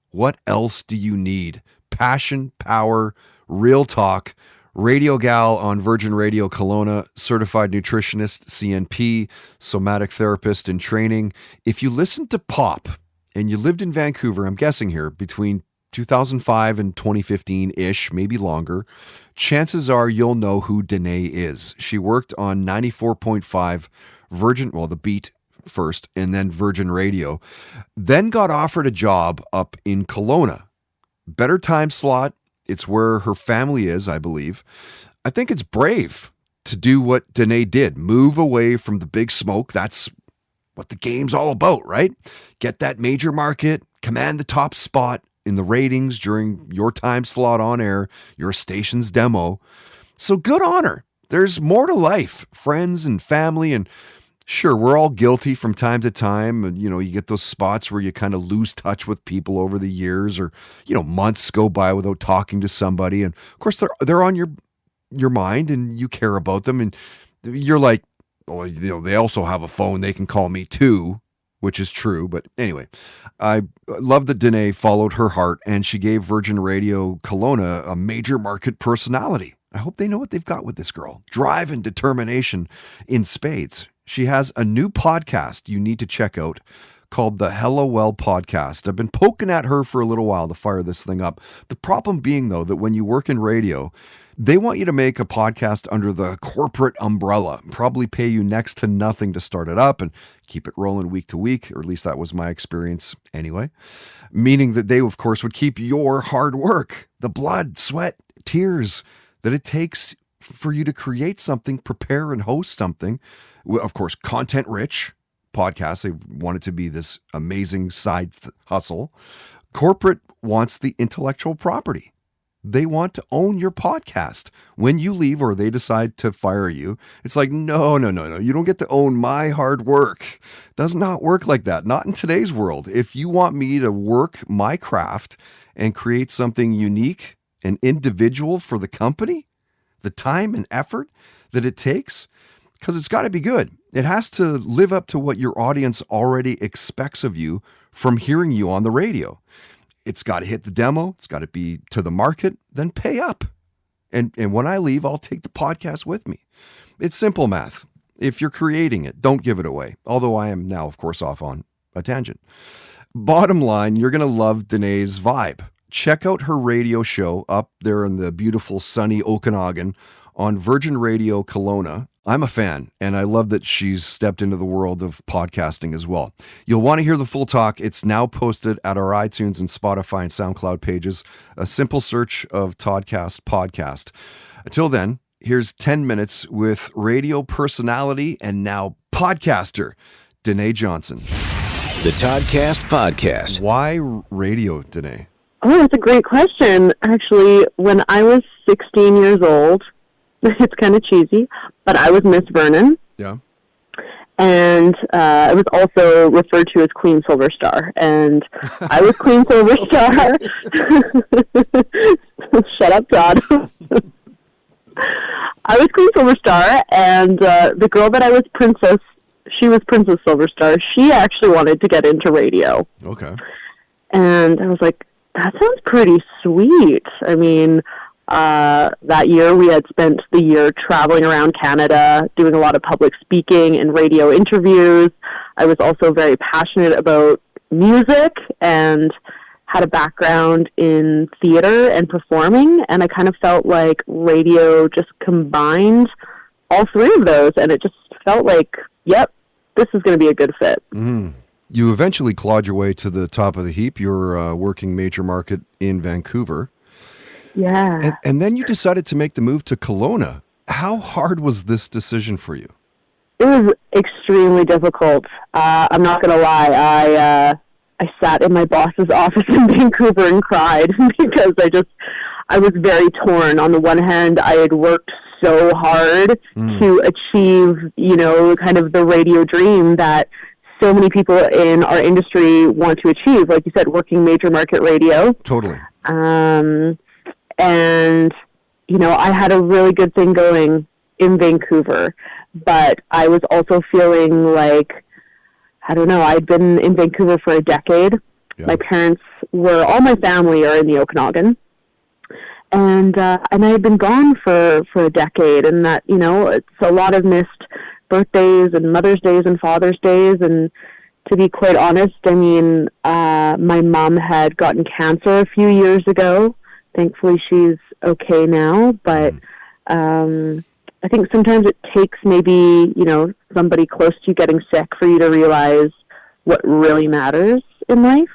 H: what else do you need? Passion, power, real talk. Radio gal on Virgin Radio Kelowna, certified nutritionist, CNP, somatic therapist in training. If you listened to pop and you lived in Vancouver, I'm guessing here, between 2005 and 2015-ish, maybe longer, chances are you'll know who Denai is. She worked on 94.5 Virgin, the Beat first, and then Virgin Radio. Then got offered a job up in Kelowna. Better time slot. It's where her family is, I believe. I think it's brave to do what Denai did. Move away from the big smoke. That's what the game's all about, right? Get that major market, command the top spot in the ratings during your time slot on air, your station's demo. So good on her. There's more to life. Friends and family, and sure, we're all guilty from time to time. And, you get those spots where you kind of lose touch with people over the years, or, months go by without talking to somebody. And of course, they're on your mind and you care about them. And you're like, they also have a phone. They can call me too. which is true. But anyway, I love that Denai followed her heart and she gave Virgin Radio Kelowna a major market personality. I hope they know what they've got with this girl. Drive and determination in spades. She has a new podcast you need to check out called the Hello Well Podcast. I've been poking at her for a little while to fire this thing up. The problem being, though, that when you work in radio, they want you to make a podcast under the corporate umbrella, probably pay you next to nothing to start it up and keep it rolling week to week, or at least that was my experience anyway. Meaning that they, of course, would keep your hard work, the blood, sweat, tears that it takes for you to create something, prepare and host something. Of course, content rich podcasts. They want it to be this amazing side hustle. Corporate wants the intellectual property. They want to own your podcast. When you leave or they decide to fire you, it's like, no. You don't get to own my hard work. Does not work like that. Not in today's world. If you want me to work my craft and create something unique and individual for the company, the time and effort that it takes, because it's got to be good. It has to live up to what your audience already expects of you from hearing you on the radio. It's got to hit the demo. It's got to be to the market, then pay up. And when I leave, I'll take the podcast with me. It's simple math. If you're creating it, don't give it away. Although I am now, of course, off on a tangent. Bottom line, you're going to love Denai's vibe. Check out her radio show up there in the beautiful sunny Okanagan on Virgin Radio Kelowna. I'm a fan, and I love that she's stepped into the world of podcasting as well. You'll want to hear the full talk. It's now posted at our iTunes and Spotify and SoundCloud pages. A simple search of Toddcast Podcast. Until then, here's 10 minutes with radio personality and now podcaster, Denai Johnson.
I: The Toddcast Podcast.
H: Why radio, Denai?
O: Oh, that's a great question. Actually, when I was 16 years old, it's kind of cheesy, but I was Miss Vernon.
H: Yeah.
O: And I was also referred to as Queen Silver Star. And I was Queen Silver Star. Shut up, Todd. I was Queen Silver Star, and the girl that I was Princess, she was Princess Silver Star. She actually wanted to get into radio.
H: Okay.
O: And I was like, that sounds pretty sweet. I mean, that year we had spent the year traveling around Canada, doing a lot of public speaking and radio interviews. I was also very passionate about music and had a background in theater and performing, and I kind of felt like radio just combined all three of those, and it just felt like, yep, this is going to be a good fit.
H: Mm. You eventually clawed your way to the top of the heap. You're working major market in Vancouver.
O: Yeah.
H: And then you decided to make the move to Kelowna. How hard was this decision for you?
O: It was extremely difficult. I'm not going to lie. I sat in my boss's office in Vancouver and cried because I was very torn. On the one hand, I had worked so hard to achieve, kind of the radio dream that so many people in our industry want to achieve. Like you said, working major market radio.
H: Totally.
O: And, I had a really good thing going in Vancouver, but I was also feeling like, I don't know, I'd been in Vancouver for a decade. Yeah. My parents all my family are in the Okanagan. And I had been gone for a decade, and that, it's a lot of missed birthdays and Mother's Days and Father's Days. And to be quite honest, I mean, my mom had gotten cancer a few years ago. Thankfully, she's okay now, but I think sometimes it takes maybe, somebody close to you getting sick for you to realize what really matters in life.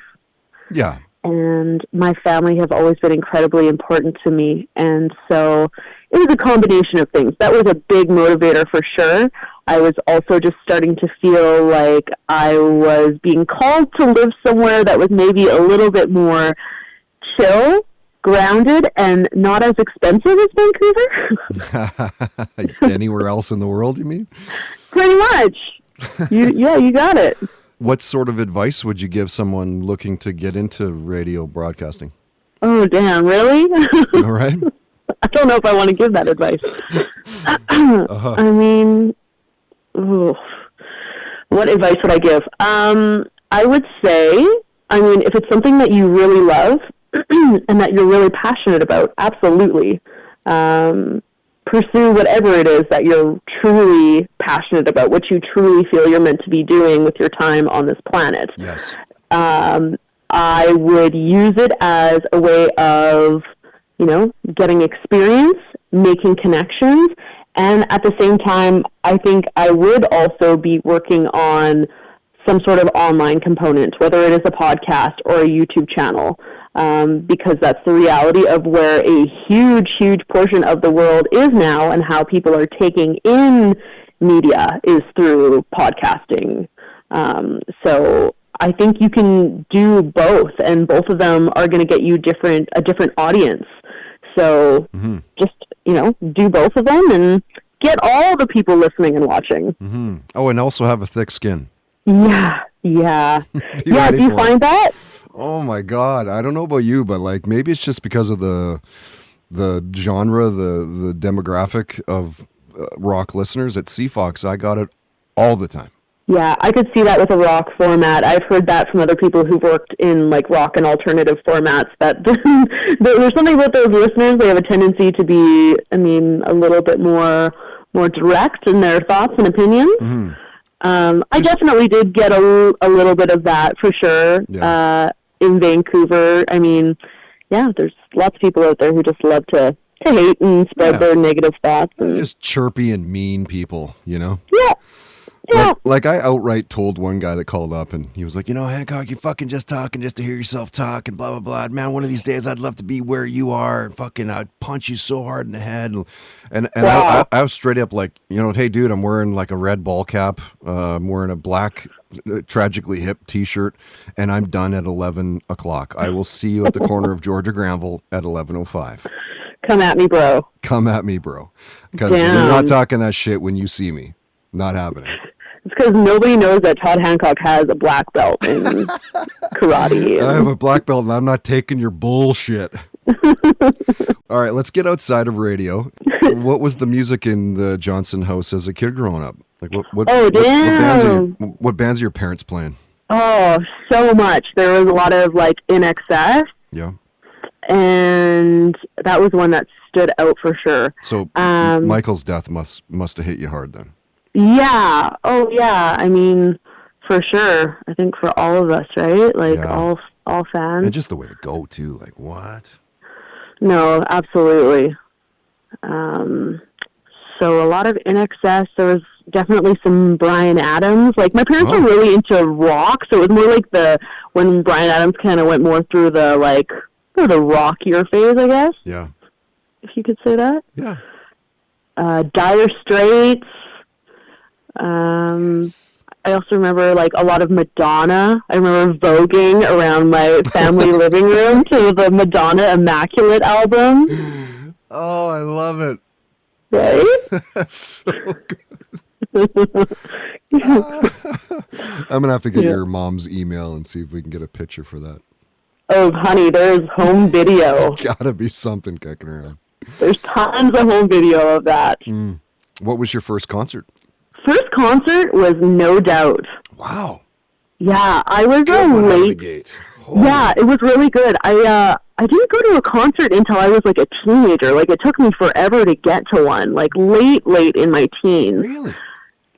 H: Yeah.
O: And my family have always been incredibly important to me. And so it was a combination of things. That was a big motivator for sure. I was also just starting to feel like I was being called to live somewhere that was maybe a little bit more chill, grounded, and not as expensive as Vancouver.
H: Anywhere else in the world, you mean?
O: Pretty much. You got it.
H: What sort of advice would you give someone looking to get into radio broadcasting?
O: Oh, damn, really?
H: All right.
O: I don't know if I want to give that advice. I mean, What advice would I give? I would say, if it's something that you really love and that you're really passionate about, absolutely. Pursue whatever it is that you're truly passionate about, what you truly feel you're meant to be doing with your time on this planet.
H: Yes.
O: I would use it as a way of, getting experience, making connections, and at the same time, I think I would also be working on some sort of online component, whether it is a podcast or a YouTube channel, because that's the reality of where a huge, huge portion of the world is now, and how people are taking in media is through podcasting. So I think you can do both, and both of them are going to get you a different audience. So just, do both of them and get all the people listening and watching.
H: Mm-hmm. Oh, and also have a thick skin.
O: Yeah. Do you find that?
H: Oh my God. I don't know about you, but maybe it's just because of the genre, the demographic of rock listeners at CFOX. I got it all the time.
O: Yeah, I could see that with a rock format. I've heard that from other people who've worked in rock and alternative formats, that there's something about those listeners. They have a tendency to be, a little bit more direct in their thoughts and opinions.
H: Mm-hmm.
O: I definitely did get a little bit of that for sure.
H: Yeah.
O: In Vancouver. There's lots of people out there who just love to hate and spread their negative thoughts.
H: They're just chirpy and mean people,
O: Yeah.
H: Like I outright told one guy that called up, and he was like, Hancock, you're fucking just talking just to hear yourself talk and blah, blah, blah. Man, one of these days I'd love to be where you are, and fucking I'd punch you so hard in the head. And
O: Wow.
H: I was straight up like, hey, dude, I'm wearing a red ball cap. I'm wearing a black Tragically Hip t-shirt, and I'm done at 11 o'clock. I will see you at the corner of Georgia Granville at 11:05.
O: Come at me, bro.
H: Come at me, bro. Because you're not talking that shit when you see me. Not happening.
O: It's because nobody knows that Todd Hancock has a black belt in karate.
H: I have a black belt, and I'm not taking your bullshit. All right, let's get outside of radio. What was the music in the Johnson house as a kid growing up? What bands are your parents playing?
O: Oh, so much. There was a lot of In Excess.
H: Yeah.
O: And that was one that stood out for sure.
H: So Michael's death must have hit you hard then.
O: Yeah. Oh, yeah. For sure. I think for all of us, right? All fans.
H: And just the way to go too. What?
O: No, absolutely. So a lot of In Excess. There was definitely some Bryan Adams. My parents were really into rock, so it was more when Bryan Adams kind of went more through the the rockier phase, I guess.
H: Yeah.
O: If you could say that.
H: Yeah.
O: Dire Straits. I also remember a lot of Madonna. I remember voguing around my family living room to the Madonna Immaculate album.
H: Oh, I love it.
O: Right?
H: So good. I'm going to have to get your mom's email and see if we can get a picture for that.
O: Oh, honey, there's home video.
H: There's got to be something kicking around.
O: There's tons of home video of that.
H: What was your first concert?
O: First concert was No Doubt.
H: Wow.
O: Yeah, I was late. Yeah, it was really good. I didn't go to a concert until I was a teenager. It took me forever to get to one. Late in my teens.
H: Really?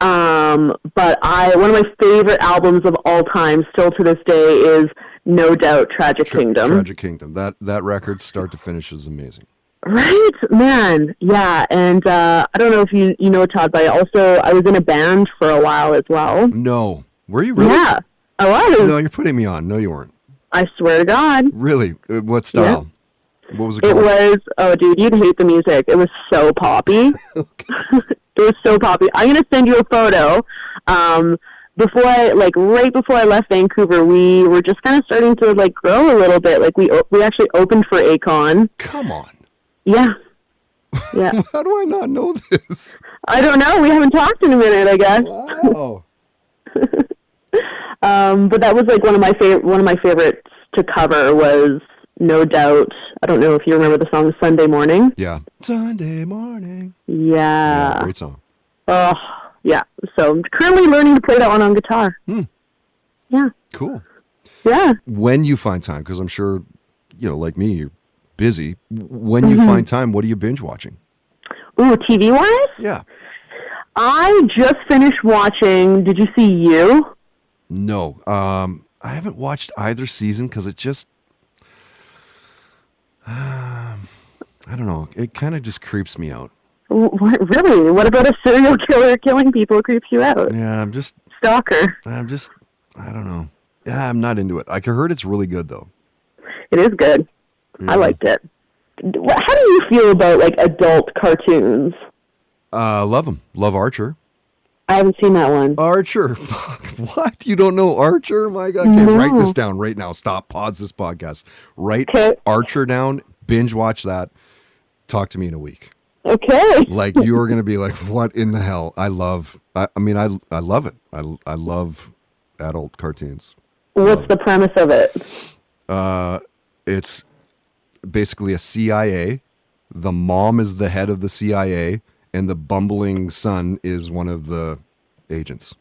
O: But one of my favorite albums of all time, still to this day, is No Doubt, Tragic Kingdom.
H: Tragic Kingdom. That record, start to finish, is amazing.
O: Right, man. Yeah, and I don't know if you know Todd, but I was in a band for a while as well.
H: No. Were you really?
O: Yeah, I was.
H: No, you're putting me on. No, you weren't.
O: I swear to God.
H: Really? What style? Yeah. What was it called?
O: It was, dude, you'd hate the music. It was so poppy. It was so poppy. I'm going to send you a photo. Right before I left Vancouver, we were just kind of starting to grow a little bit. We actually opened for Akon.
H: Come on.
O: Yeah. Yeah.
H: How do I not know this?
O: I don't know. We haven't talked in a minute, I guess.
H: Wow.
O: But that was one of my favorites to cover was No Doubt. I don't know if you remember the song Sunday Morning.
H: Yeah. Sunday Morning.
O: Yeah.
H: Great song.
O: Oh, Yeah. So I'm currently learning to play that one on guitar. Yeah.
H: Cool.
O: Yeah.
H: When you find time, because I'm sure, like me, you're busy. When you find time, what are you binge watching?
O: Ooh, TV-wise?
H: Yeah.
O: I just finished watching, did you see You?
H: No. I haven't watched either season because it just, I don't know. It kind of just creeps me out.
O: What, really? What about a serial killer killing people creeps you out?
H: Yeah,
O: Stalker.
H: I don't know. Yeah, I'm not into it. I heard it's really good, though.
O: It is good. I liked it. How do you feel about, like, adult cartoons?
H: Love them. Love Archer.
O: I haven't seen that one.
H: Archer. Fuck. What? You don't know Archer? My God. Okay, write this down right now. Stop. Pause this podcast. Write Archer down. Binge watch that. Talk to me in a week.
O: Okay.
H: Like, you are going to be like, what in the hell? I love it. I love adult cartoons.
O: What's the premise of it?
H: It's basically a CIA. The mom is the head of the CIA, and the bumbling son is one of the agents.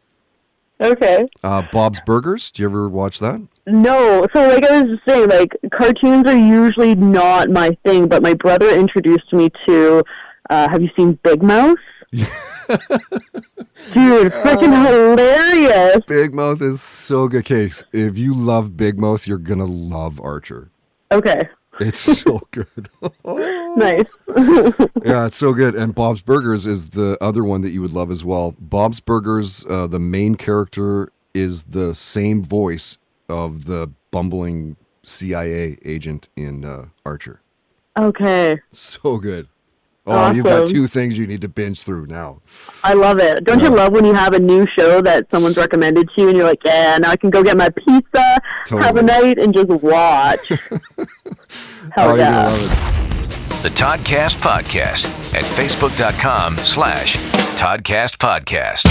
O: Okay.
H: Bob's Burgers. Do you ever watch that?
O: No. So, like I was just saying, like, cartoons are usually not my thing, but my brother introduced me to, have you seen Big Mouth? Dude, freaking hilarious.
H: Big Mouth is so good. Okay, if you love Big Mouth, you're going to love Archer.
O: Okay.
H: It's so good.
O: Nice.
H: Yeah, it's so good. And Bob's Burgers is the other one that you would love as well. Bob's Burgers, the main character is the same voice of the bumbling CIA agent in Archer.
O: Okay.
H: So good. Oh,
O: awesome.
H: You've got two things you need to binge through now.
O: I love it. Don't you love when you have a new show that someone's recommended to you and you're like, yeah, now I can go get my pizza, have a night, and just watch. Hell yeah.
H: Love it.
I: The Toddcast Podcast at facebook.com/ToddcastPodcast.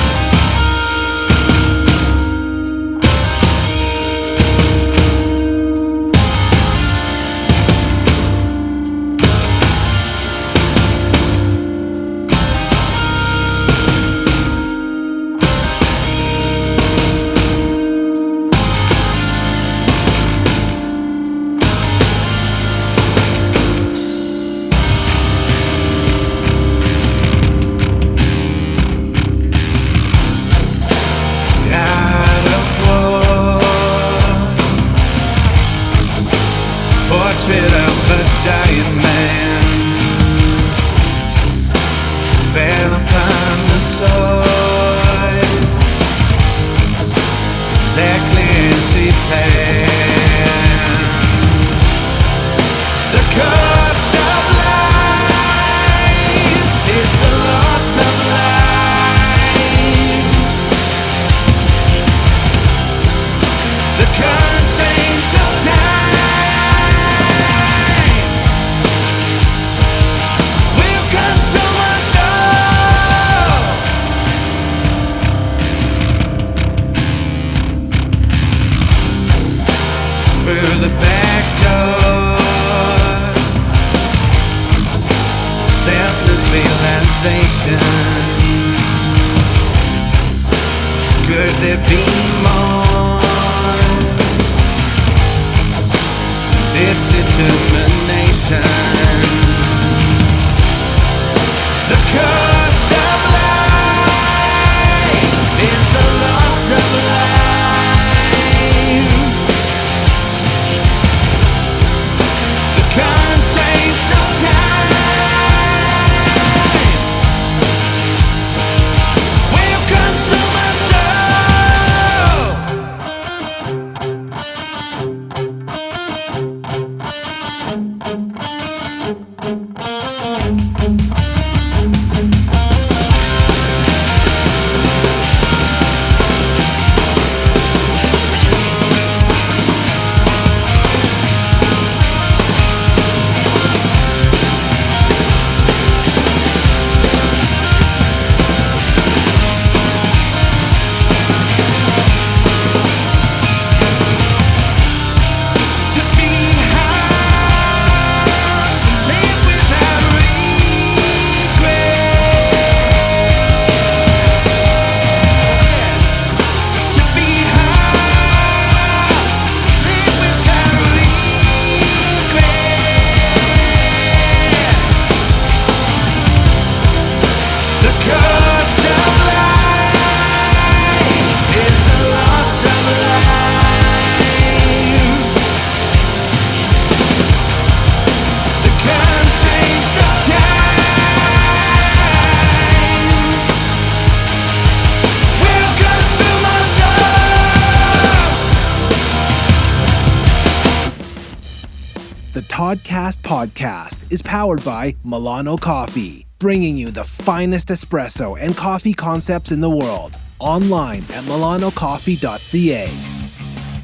F: Portrait of a dying man fell upon the soil, exactly as he planned. The cost of life is the loss of life. The constraints of time through the back door, selfless realization. Could there be more? This determination. The cost of life is the loss of life. Constraints of time will consume my soul.
K: Toddcast Podcast is powered by Milano Coffee, bringing you the finest espresso and coffee concepts in the world. Online at milanocoffee.ca.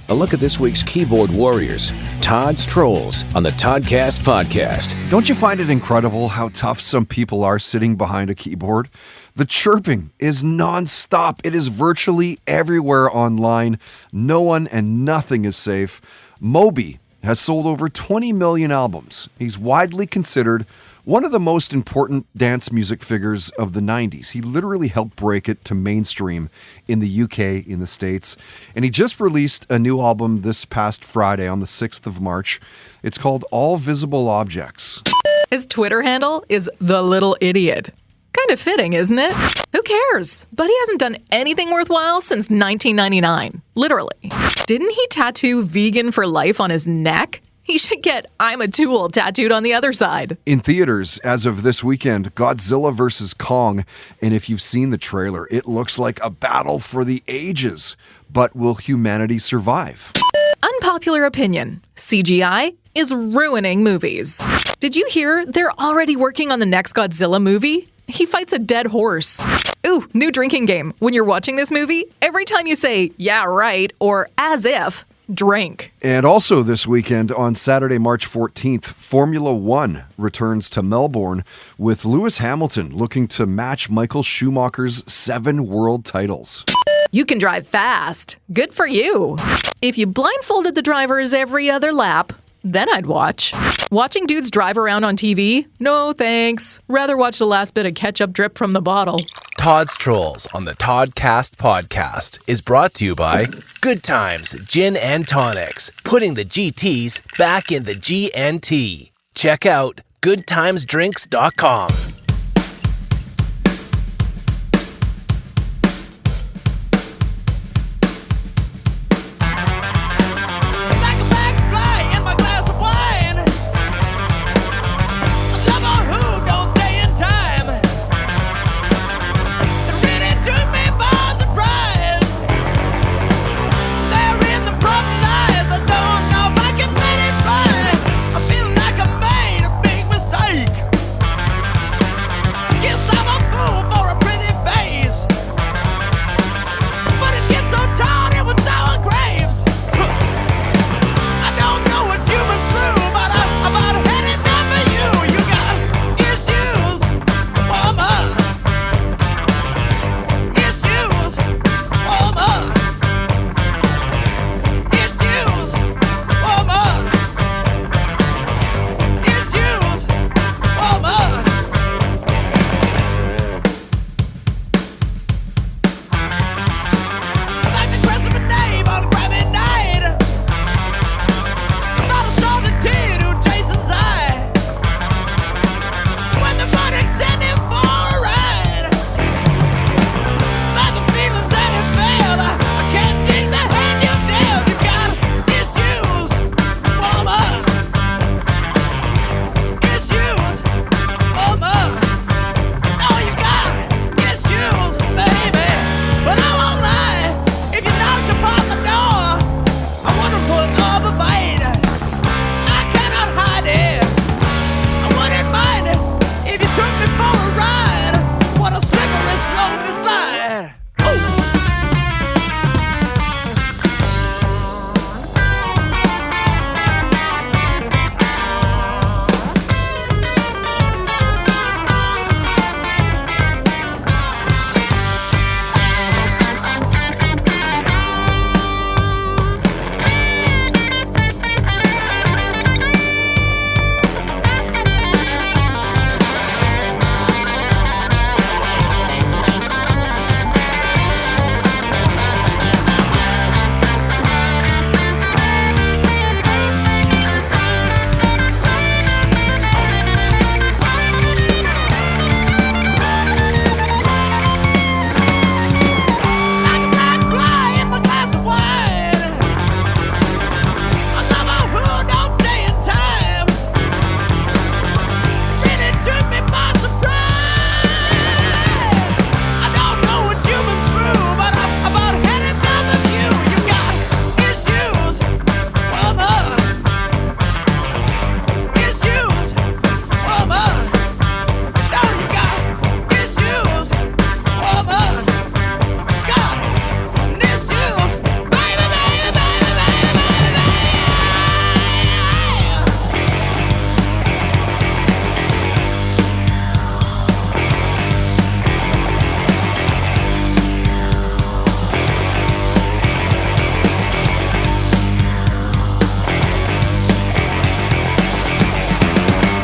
I: A look at this week's keyboard warriors, Todd's Trolls, on the Toddcast Podcast.
H: Don't you find it incredible how tough some people are sitting behind a keyboard? The chirping is nonstop. It is virtually everywhere online. No one and nothing is safe. Moby has sold over 20 million albums. He's widely considered one of the most important dance music figures of the 90s. He literally helped break it to mainstream in the UK, in the States. And he just released a new album this past Friday on the 6th of March. It's called All Visible Objects.
P: His Twitter handle is The Little Idiot. Kind of fitting, isn't it? Who cares? But he hasn't done anything worthwhile since 1999. Literally. Didn't he tattoo vegan for life on his neck? He should get I'm a tool tattooed on the other side.
H: In theaters, as of this weekend, Godzilla vs. Kong. And if you've seen the trailer, it looks like a battle for the ages. But will humanity survive?
P: Unpopular opinion. CGI is ruining movies. Did you hear they're already working on the next Godzilla movie? He fights a dead horse. Ooh, new drinking game. When you're watching this movie, every time you say, yeah, right, or as if, drink.
H: And also this weekend, on Saturday, March 14th, Formula One returns to Melbourne with Lewis Hamilton looking to match Michael Schumacher's 7 world titles.
P: You can drive fast. Good for you. If you blindfolded the drivers every other lap, then I'd watch. Watching dudes drive around on TV? No thanks. Rather watch the last bit of ketchup drip from the bottle.
K: Todd's Trolls on the Toddcast Podcast is brought to you by Good Times Gin and Tonics, putting the GTs back in the GNT. Check out goodtimesdrinks.com.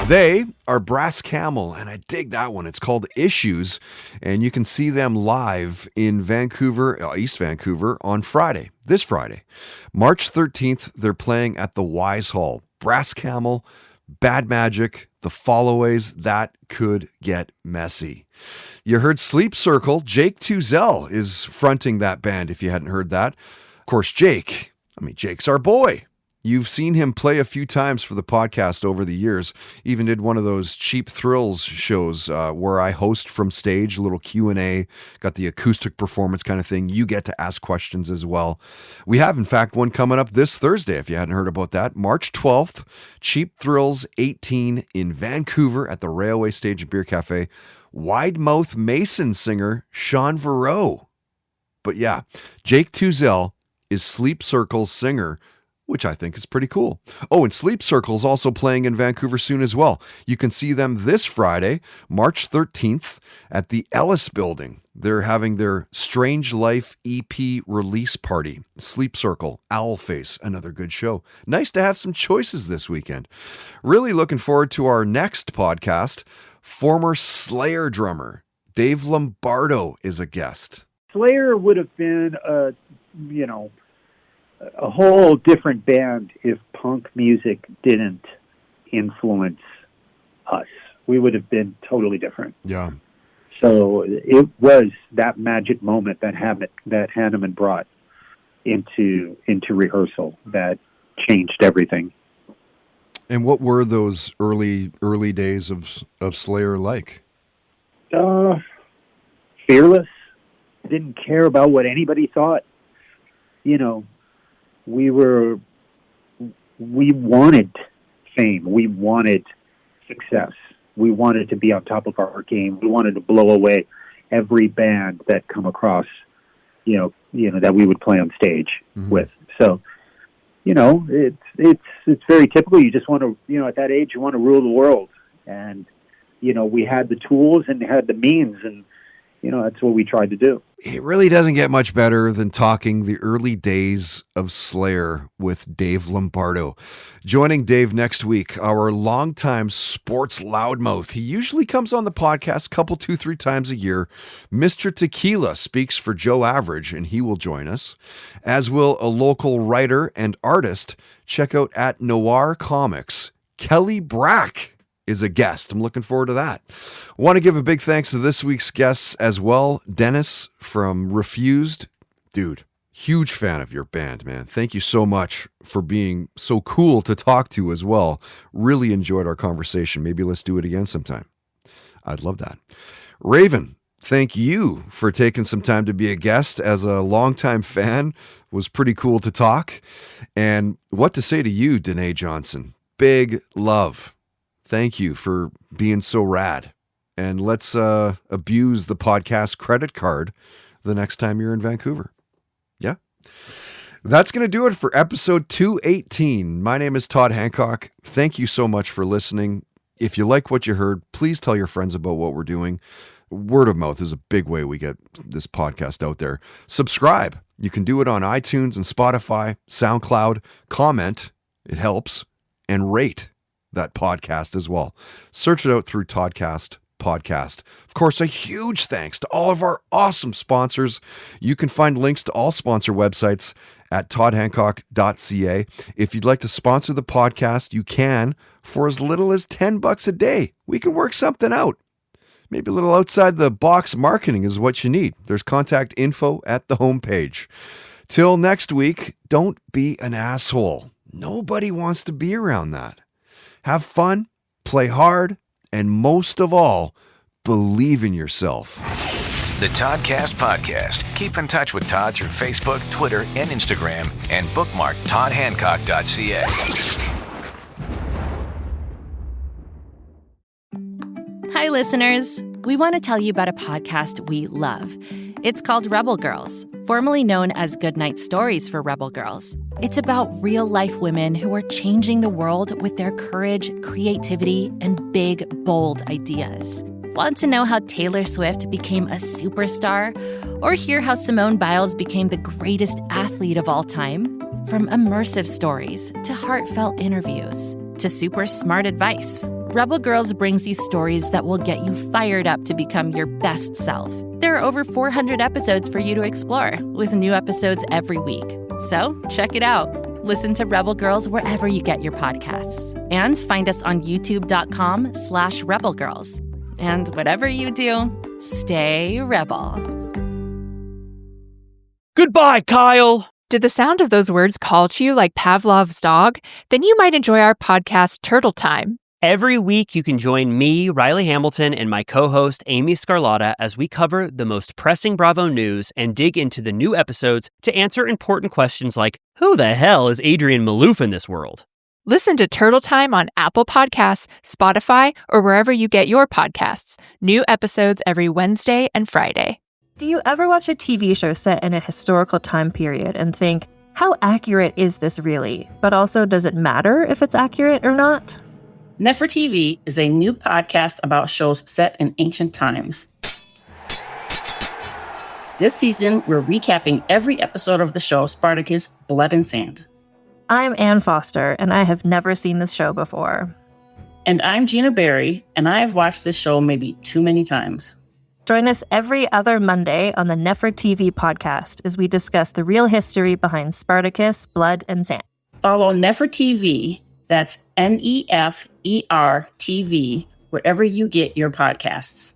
H: They are Brass Camel, and I dig that one. It's called Issues, and you can see them live in Vancouver, East Vancouver, on Friday, this Friday. March 13th, they're playing at the Wise Hall. Brass Camel, Bad Magic, The Followays, that could get messy. You heard Sleep Circle. Jake Tuzell is fronting that band, if you hadn't heard that. Of course, Jake's our boy. You've seen him play a few times for the podcast over the years. Even did one of those Cheap Thrills shows where I host from stage, a little Q&A, got the acoustic performance kind of thing. You get to ask questions as well. We have, in fact, one coming up this Thursday, if you hadn't heard about that. March 12th, Cheap Thrills 18 in Vancouver at the Railway Stage and Beer Cafe. Wide Mouth Mason singer Sean Verreau. But yeah, Jake Tuzell is Sleep Circle's singer, which I think is pretty cool. Oh, and Sleep Circle's also playing in Vancouver soon as well. You can see them this Friday, March 13th, at the Ellis Building. They're having their Strange Life EP release party. Sleep Circle, Owlface, another good show. Nice to have some choices this weekend. Really looking forward to our next podcast. Former Slayer drummer Dave Lombardo is a guest.
Q: Slayer would have been a whole different band if punk music didn't influence us. We would have been totally different.
H: Yeah.
Q: So it was that magic moment that Hanneman brought into rehearsal that changed everything.
H: And what were those early days of Slayer like?
Q: Fearless. Didn't care about what anybody thought. We wanted fame. We wanted success. We wanted to be on top of our game. We wanted to blow away every band that come across, that we would play on stage with. So, it's very typical. You just want to, at that age, you want to rule the world. And, we had the tools and had the means, and, that's what we tried to do.
H: It really doesn't get much better than talking the early days of Slayer with Dave Lombardo. Joining Dave next week, our longtime sports loudmouth. He usually comes on the podcast a 2-3 times a year. Mr. Tequila speaks for Joe Average, and he will join us, as will a local writer and artist. Check out at Noir Comics. Kelly Brack is a guest. I'm looking forward to that. Want to give a big thanks to this week's guests as well. Dennis from Refused. Dude, huge fan of your band, man. Thank you so much for being so cool to talk to as well. Really enjoyed our conversation. Maybe let's do it again sometime. I'd love that. Raven, thank you for taking some time to be a guest. As a longtime fan, was pretty cool to talk. And what to say to you, Denai Johnson. Big love. Thank you for being so rad. And let's abuse the podcast credit card the next time you're in Vancouver. Yeah. That's going to do it for episode 218. My name is Todd Hancock. Thank you so much for listening. If you like what you heard, please tell your friends about what we're doing. Word of mouth is a big way we get this podcast out there. Subscribe. You can do it on iTunes and Spotify, SoundCloud. Comment. It helps. And rate that podcast as well. Search it out through Toddcast Podcast. Of course, a huge thanks to all of our awesome sponsors. You can find links to all sponsor websites at toddhancock.ca. If you'd like to sponsor the podcast, you can for as little as $10 a day. We can work something out. Maybe a little outside the box marketing is what you need. There's contact info at the homepage. Till next week, don't be an asshole. Nobody wants to be around that. Have fun, play hard, and most of all, believe in yourself.
I: The Toddcast Podcast. Keep in touch with Todd through Facebook, Twitter, and Instagram, and bookmark toddhancock.ca.
R: Hi, listeners. We want to tell you about a podcast we love. It's called Rebel Girls, formerly known as Goodnight Stories for Rebel Girls. It's about real-life women who are changing the world with their courage, creativity, and big, bold ideas. Want to know how Taylor Swift became a superstar? Or hear how Simone Biles became the greatest athlete of all time? From immersive stories to heartfelt interviews to super smart advice, Rebel Girls brings you stories that will get you fired up to become your best self. There are over 400 episodes for you to explore, with new episodes every week. So check it out. Listen to Rebel Girls wherever you get your podcasts. And find us on youtube.com/rebelgirls. And whatever you do, stay rebel.
S: Goodbye, Kyle!
T: Did the sound of those words call to you like Pavlov's dog? Then you might enjoy our podcast, Turtle Time.
S: Every week, you can join me, Riley Hamilton, and my co-host, Amy Scarlotta, as we cover the most pressing Bravo news and dig into the new episodes to answer important questions like, who the hell is Adrian Malouf in this world?
T: Listen to Turtle Time on Apple Podcasts, Spotify, or wherever you get your podcasts. New episodes every Wednesday and Friday.
U: Do you ever watch a TV show set in a historical time period and think, how accurate is this really? But also, does it matter if it's accurate or not?
V: Nefertiti is a new podcast about shows set in ancient times. This season, we're recapping every episode of the show Spartacus, Blood and Sand.
U: I'm Ann Foster, and I have never seen this show before.
V: And I'm Gina Berry, and I have watched this show maybe too many times.
U: Join us every other Monday on the Nefertiti podcast as we discuss the real history behind Spartacus, Blood and Sand.
V: Follow Nefertiti, that's NEFER TV, wherever you get your podcasts.